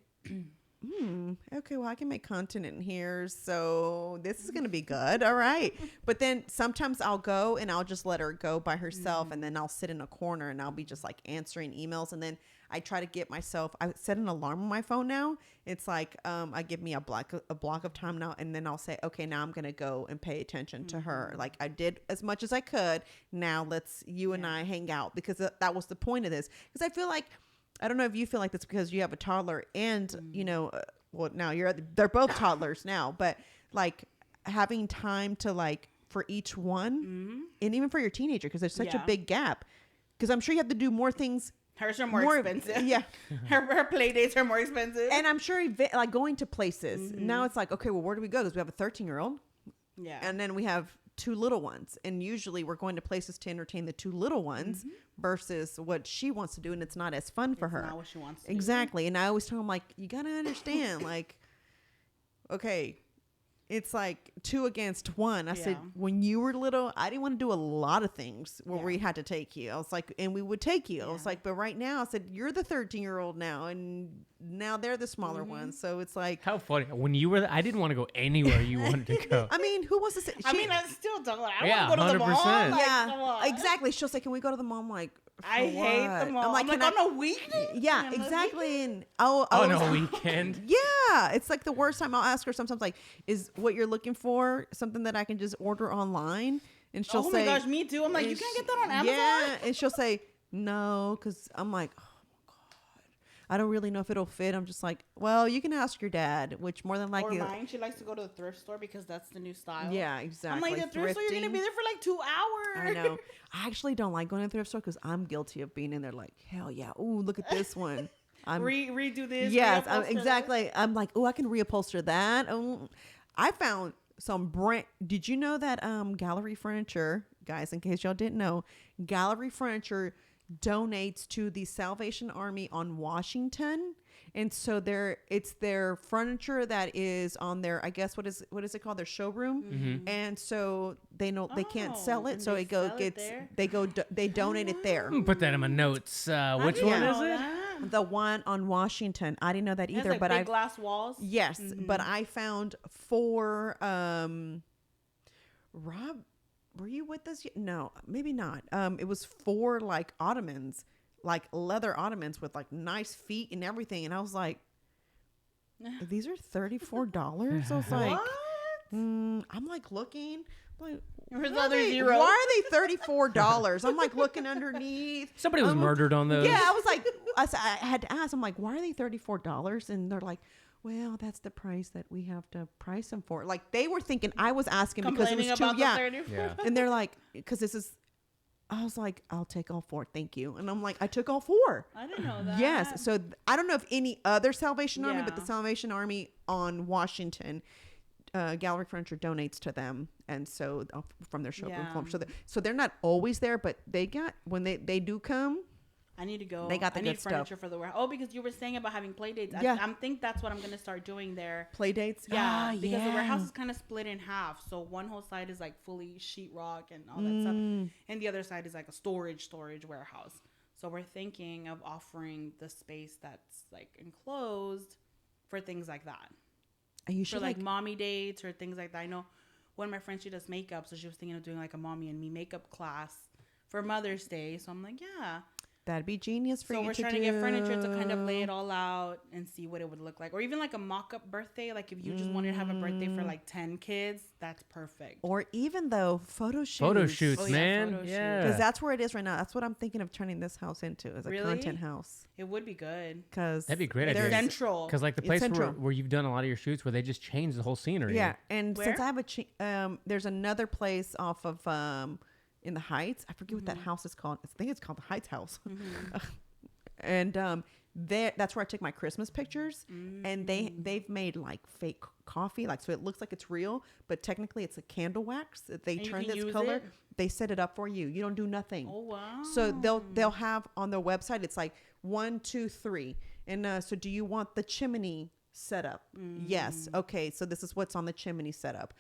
okay, well, I can make content in here. So this is going to be good. All right. But then sometimes I'll go and I'll just let her go by herself. And then I'll sit in a corner and I'll be just like answering emails. And then I try to get myself, I set an alarm on my phone now. It's like, I give me a block of time now. And then I'll say, okay, now I'm going to go and pay attention to her. Like I did as much as I could. Now you and I hang out, because that was the point of this. Because I feel like, I don't know if you feel like that's because you have a toddler and, you know, well, now they're both toddlers now, but like having time to like for each one and even for your teenager, because there's such a big gap, because I'm sure you have to do more things. Hers are more expensive. Yeah. her play dates are more expensive. And I'm sure like going to places now, it's like, okay, well, where do we go? Because we have a 13-year-old. Yeah. And then we have 2 little ones, and usually we're going to places to entertain the 2 little ones versus what she wants to do, and it's not as fun for her. Not what she wants to exactly. And I always tell them, like, you gotta understand, like, okay, it's like 2 against 1. I said, when you were little, I didn't want to do a lot of things where we had to take you. I was like, and we would take you. I was like, but right now, I said, you're the 13-year-old now, and now they're the smaller ones. So it's like, how funny. When you were, I didn't want to go anywhere you wanted to go. I mean, who wants to say? I mean, I still don't. I Yeah, want to go to the mall. 100%. Like, Yeah, come on. exactly. She'll say, can we go to the mall? I'm like, I hate what? the mall. I'm like, on a weekday? Yeah, On a exactly. weekend? And On a weekend. yeah, it's like the worst time. I'll ask her sometimes, like, is what you're looking for something that I can just order online? And she'll say, oh my gosh, me too. I'm like, you can't get that on Amazon? Yeah, and she'll say, no, because I'm like, oh my God, I don't really know if it'll fit. I'm just like, well, you can ask your dad, which more than likely. Or mine, she likes to go to the thrift store because that's the new style. Yeah, exactly. I'm like, the thrift store, you're going to be there for like 2 hours. I know. I actually don't like going to the thrift store because I'm guilty of being in there like, hell yeah. Ooh, look at this one. I'm redo this. Yes, reupholster exactly. this. I'm like, oh, I can reupholster that. Oh, I found some brand. Did you know that Gallery Furniture, guys, in case y'all didn't know, Gallery Furniture donates to the Salvation Army on Washington, And so it's their furniture that is on their, I guess, what is it called? Their showroom. Mm-hmm. And so they know they can't sell it. and So they it go sell it gets, there? they donate it there. Put that in my notes. Which didn't one know is it? that. The one on Washington. I didn't know that It has, either, like, but big glass walls. yes, but I found 4, Rob, were you with us? No, maybe not. It was 4 like ottomans, like leather ottomans with like nice feet and everything. And I was like, these are $34. I was like, What? I'm like looking, like, Where's the why are other they- zero? Why are they $34? I'm like looking underneath. Somebody was murdered on those. Yeah, I was like, I had to ask. I'm like, why are they $34? And they're like, well, that's the price that we have to price them for. Like they were thinking I was asking because it Complaining was too. about Yeah, the 34. Yeah. and they're like, because this is. I was like, I'll take all 4, thank you. And I'm like, I took all 4. I didn't know that. Yes. So I don't know if any other Salvation Army, but the Yeah. Salvation Army on Washington, Gallery Furniture donates to them, and so from their showroom Yeah. form. So they're not always there, but they got when they do come. I need to go. They got the I good need stuff. furniture for the warehouse. Oh, because you were saying about having play dates. Yeah. I think that's what I'm gonna start doing there. Play dates. Yeah, because the warehouse is kind of split in half. So one whole side is like fully sheetrock and all that stuff, and the other side is like a storage warehouse. So we're thinking of offering the space that's like enclosed for things like that, And you for should like mommy dates or things like that. I know one of my friends, she does makeup, so she was thinking of doing like a mommy and me makeup class for Mother's Day. So I'm like, yeah. that'd be genius for So you we're to trying do. to get furniture to kind of lay it all out and see what it would look like. Or even like a mock-up birthday. Like if you just wanted to have a birthday for like 10 kids, that's perfect. Or even though photo shoots. Photo shoots, Oh, yeah, man. photo shoots. Yeah. Because that's where it is right now. That's what I'm thinking of turning this house into, as a Really? content house. It would be good. Because That'd be a great It's idea. central. Because like the It's place central. where you've done a lot of your shoots where they just change the whole scenery. yeah, and since Where? I have there's another place off of in the Heights. I forget what that house is called. I think it's called the Heights House. And that's where I take my Christmas pictures, and they've made like fake coffee, like so it looks like it's real, but technically it's a candle wax that they And you turn can this use color. it? They set it up for you. You don't do nothing. Oh, wow. So they'll have on their website, it's like 1, 2, 3, and so do you want the chimney set up? Yes. Okay. So this is what's on the chimney setup.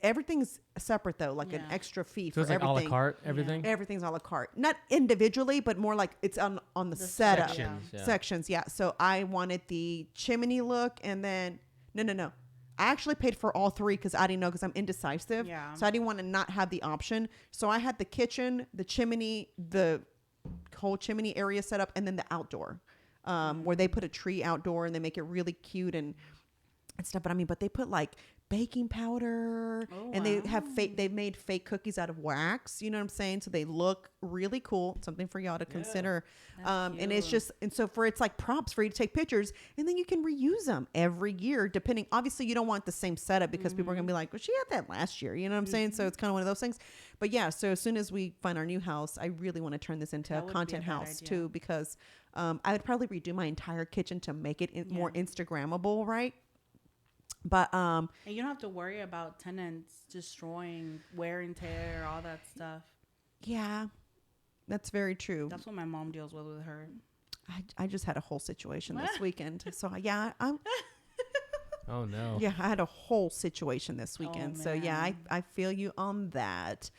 Everything's separate though, like an Yeah. extra fee So for it's like a la everything. carte, everything. Everything's a la carte, not individually, but more like it's on the setup sections, yeah. sections. Yeah. So I wanted the chimney look, and then no. I actually paid for all 3 because I didn't know, because I'm indecisive. Yeah. So I didn't want to not have the option. So I had the kitchen, the chimney, the whole chimney area set up, and then the outdoor, where they put a tree outdoor and they make it really cute and stuff. But they put like baking powder, and they have they've made fake cookies out of wax. You know what I'm saying? So they look really cool. Something for y'all to consider. And it's cute. just, and so it's like props for you to take pictures, and then you can reuse them every year, depending. Obviously, you don't want the same setup because people are gonna be like, well, she had that last year. You know what I'm saying? So it's kind of one of those things. But yeah, so as soon as we find our new house, I really want to turn this into That a would be content a bad house idea. too, because I would probably redo my entire kitchen to make it more Instagrammable, right? But And you don't have to worry about tenants destroying wear and tear, all that stuff. yeah, that's very true. That's what my mom deals with her. I just had a whole situation this weekend. So yeah, Oh no. I had a whole situation this weekend. So yeah, man. I feel you on that.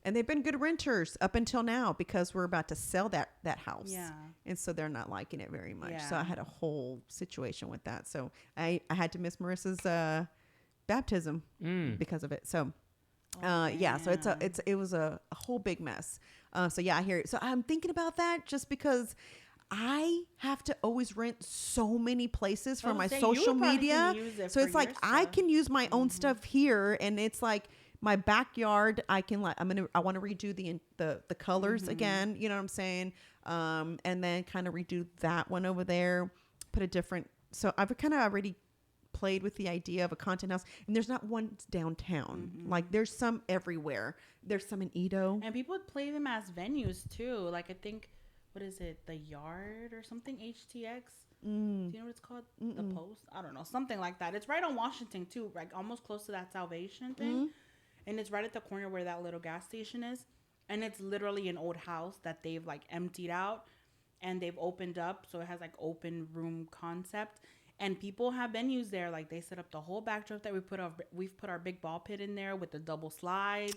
And they've been good renters up until now, because we're about to sell that house. Yeah. And so they're not liking it very much. So Yeah. I had a whole situation with that. So I had to miss Marissa's baptism because of it. So yeah, so it was a whole big mess. So yeah, I hear it. So I'm thinking about that just because I have to always rent so many places for I was my saying, you social probably media. can use it So for it's like your I stuff. can use my own stuff here, and it's like my backyard. I can I want to redo the colors again. You know what I'm saying? And then kind of redo that one over there. Put a different. So I've kind of already played with the idea of a content house, and there's not one downtown. Like there's some everywhere. There's some in Edo. And people play them as venues too. Like I think, what is it? The Yard or something? HTX? Do you know what it's called? The Post? I don't know. Something like that. It's right on Washington too, like almost close to that Salvation thing. And it's right at the corner where that little gas station is. And it's literally an old house that they've like emptied out. and they've opened up, so it has like open room concept, and people have venues there. Like they set up the whole backdrop that we've put our big ball pit in there with the double slides.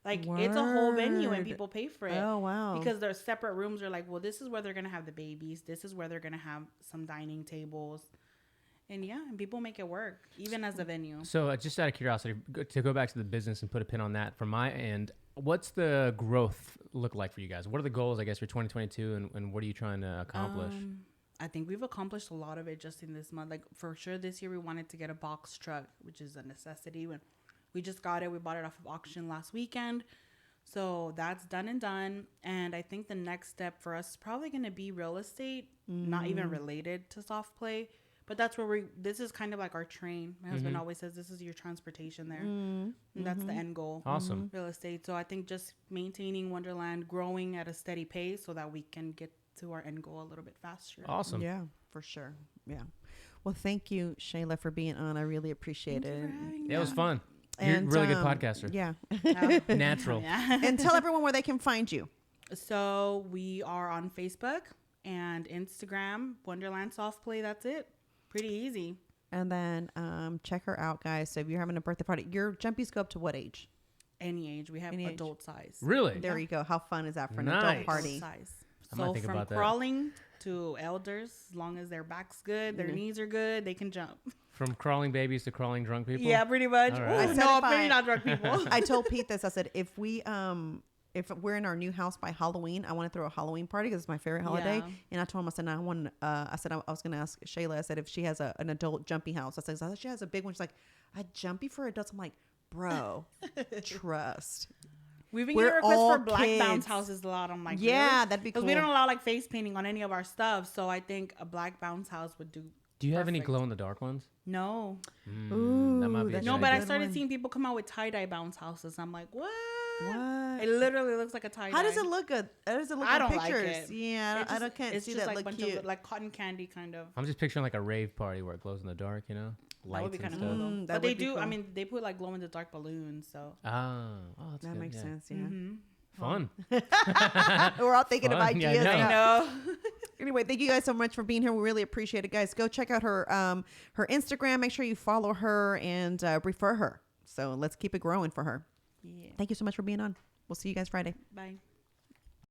Like it's a whole venue and people pay for it. Oh wow! Because there's separate rooms. Are like, well, this is where they're gonna have the babies. This is where they're gonna have some dining tables. And yeah, and people make it work, even as a venue. So just out of curiosity, to go back to the business and put a pin on that, from my end, what's the growth look like for you guys? What are the goals, I guess, for 2022, and what are you trying to accomplish? I think we've accomplished a lot of it just in this month. Like for sure, this year we wanted to get a box truck, which is a necessity. When we just got it, we bought it off of auction last weekend. So that's done and done. And I think the next step for us is probably going to be real estate, not even related to soft play. But that's where this is kind of like our train. My husband always says this is your transportation there. And that's the end goal. Awesome. Real estate. So I think just maintaining Wonderland, growing at a steady pace so that we can get to our end goal a little bit faster. Awesome. Yeah, for sure. Yeah. Well, thank you, Shayla, for being on. I really appreciate it. Yeah, it was fun. You're a really good podcaster. Yeah. Natural. Yeah. And tell everyone where they can find you. So we are on Facebook and Instagram, Wonderland Soft Play. That's it. Pretty easy. And then check her out, guys. So if you're having a birthday party, your jumpies go up to what age? Any age. We have adult size. Really? There you go. How fun is that for an Nice. adult party? Adult size. I might So think from about that. crawling to elders, as long as their back's good, their knees are good, they can jump. From crawling babies to crawling drunk people? Yeah, pretty much. All right. Ooh, I said no, if maybe not drunk people. I told Pete this. I said if we're in our new house by Halloween, I want to throw a Halloween party because it's my favorite holiday. Yeah. And I told him, I said, no, I was going to ask Shayla. I said, if she has an adult jumpy house, I said, she has a big one. She's like, a jumpy for adults. I'm like, bro, trust. We've been We're getting requests all for black bounce kids. houses a lot. I'm like, Yeah, really? that'd be cool. Because we don't allow like face painting on any of our stuff. So I think a black bounce house would do. Do you have any Perfect. glow in the dark ones? No. Ooh, that might be a that's No, good but I idea. started seeing people come out with tie-dye bounce houses. I'm like, what? What? It literally looks like a tie-dye. How does it look good? How does it look I in don't like pictures? it. Yeah, It I just- can't it's see just that like look bunch cute. of like cotton candy kind of. I'm just picturing like a rave party where it glows in the dark, you know? That Lights would be and kind of stuff. cool. Though. that But they would be do. I cool. mean, they put like glow in the dark balloons. So Oh, that's That good, makes yeah. sense, yeah. Fun. We're all thinking of Fun, yeah, I ideas. know. I know. Anyway, thank you guys so much for being here. We really appreciate it, guys. Go check out her her Instagram. Make sure you follow her and refer her. So let's keep it growing for her. Yeah. Thank you so much for being on. We'll see you guys Friday. Bye.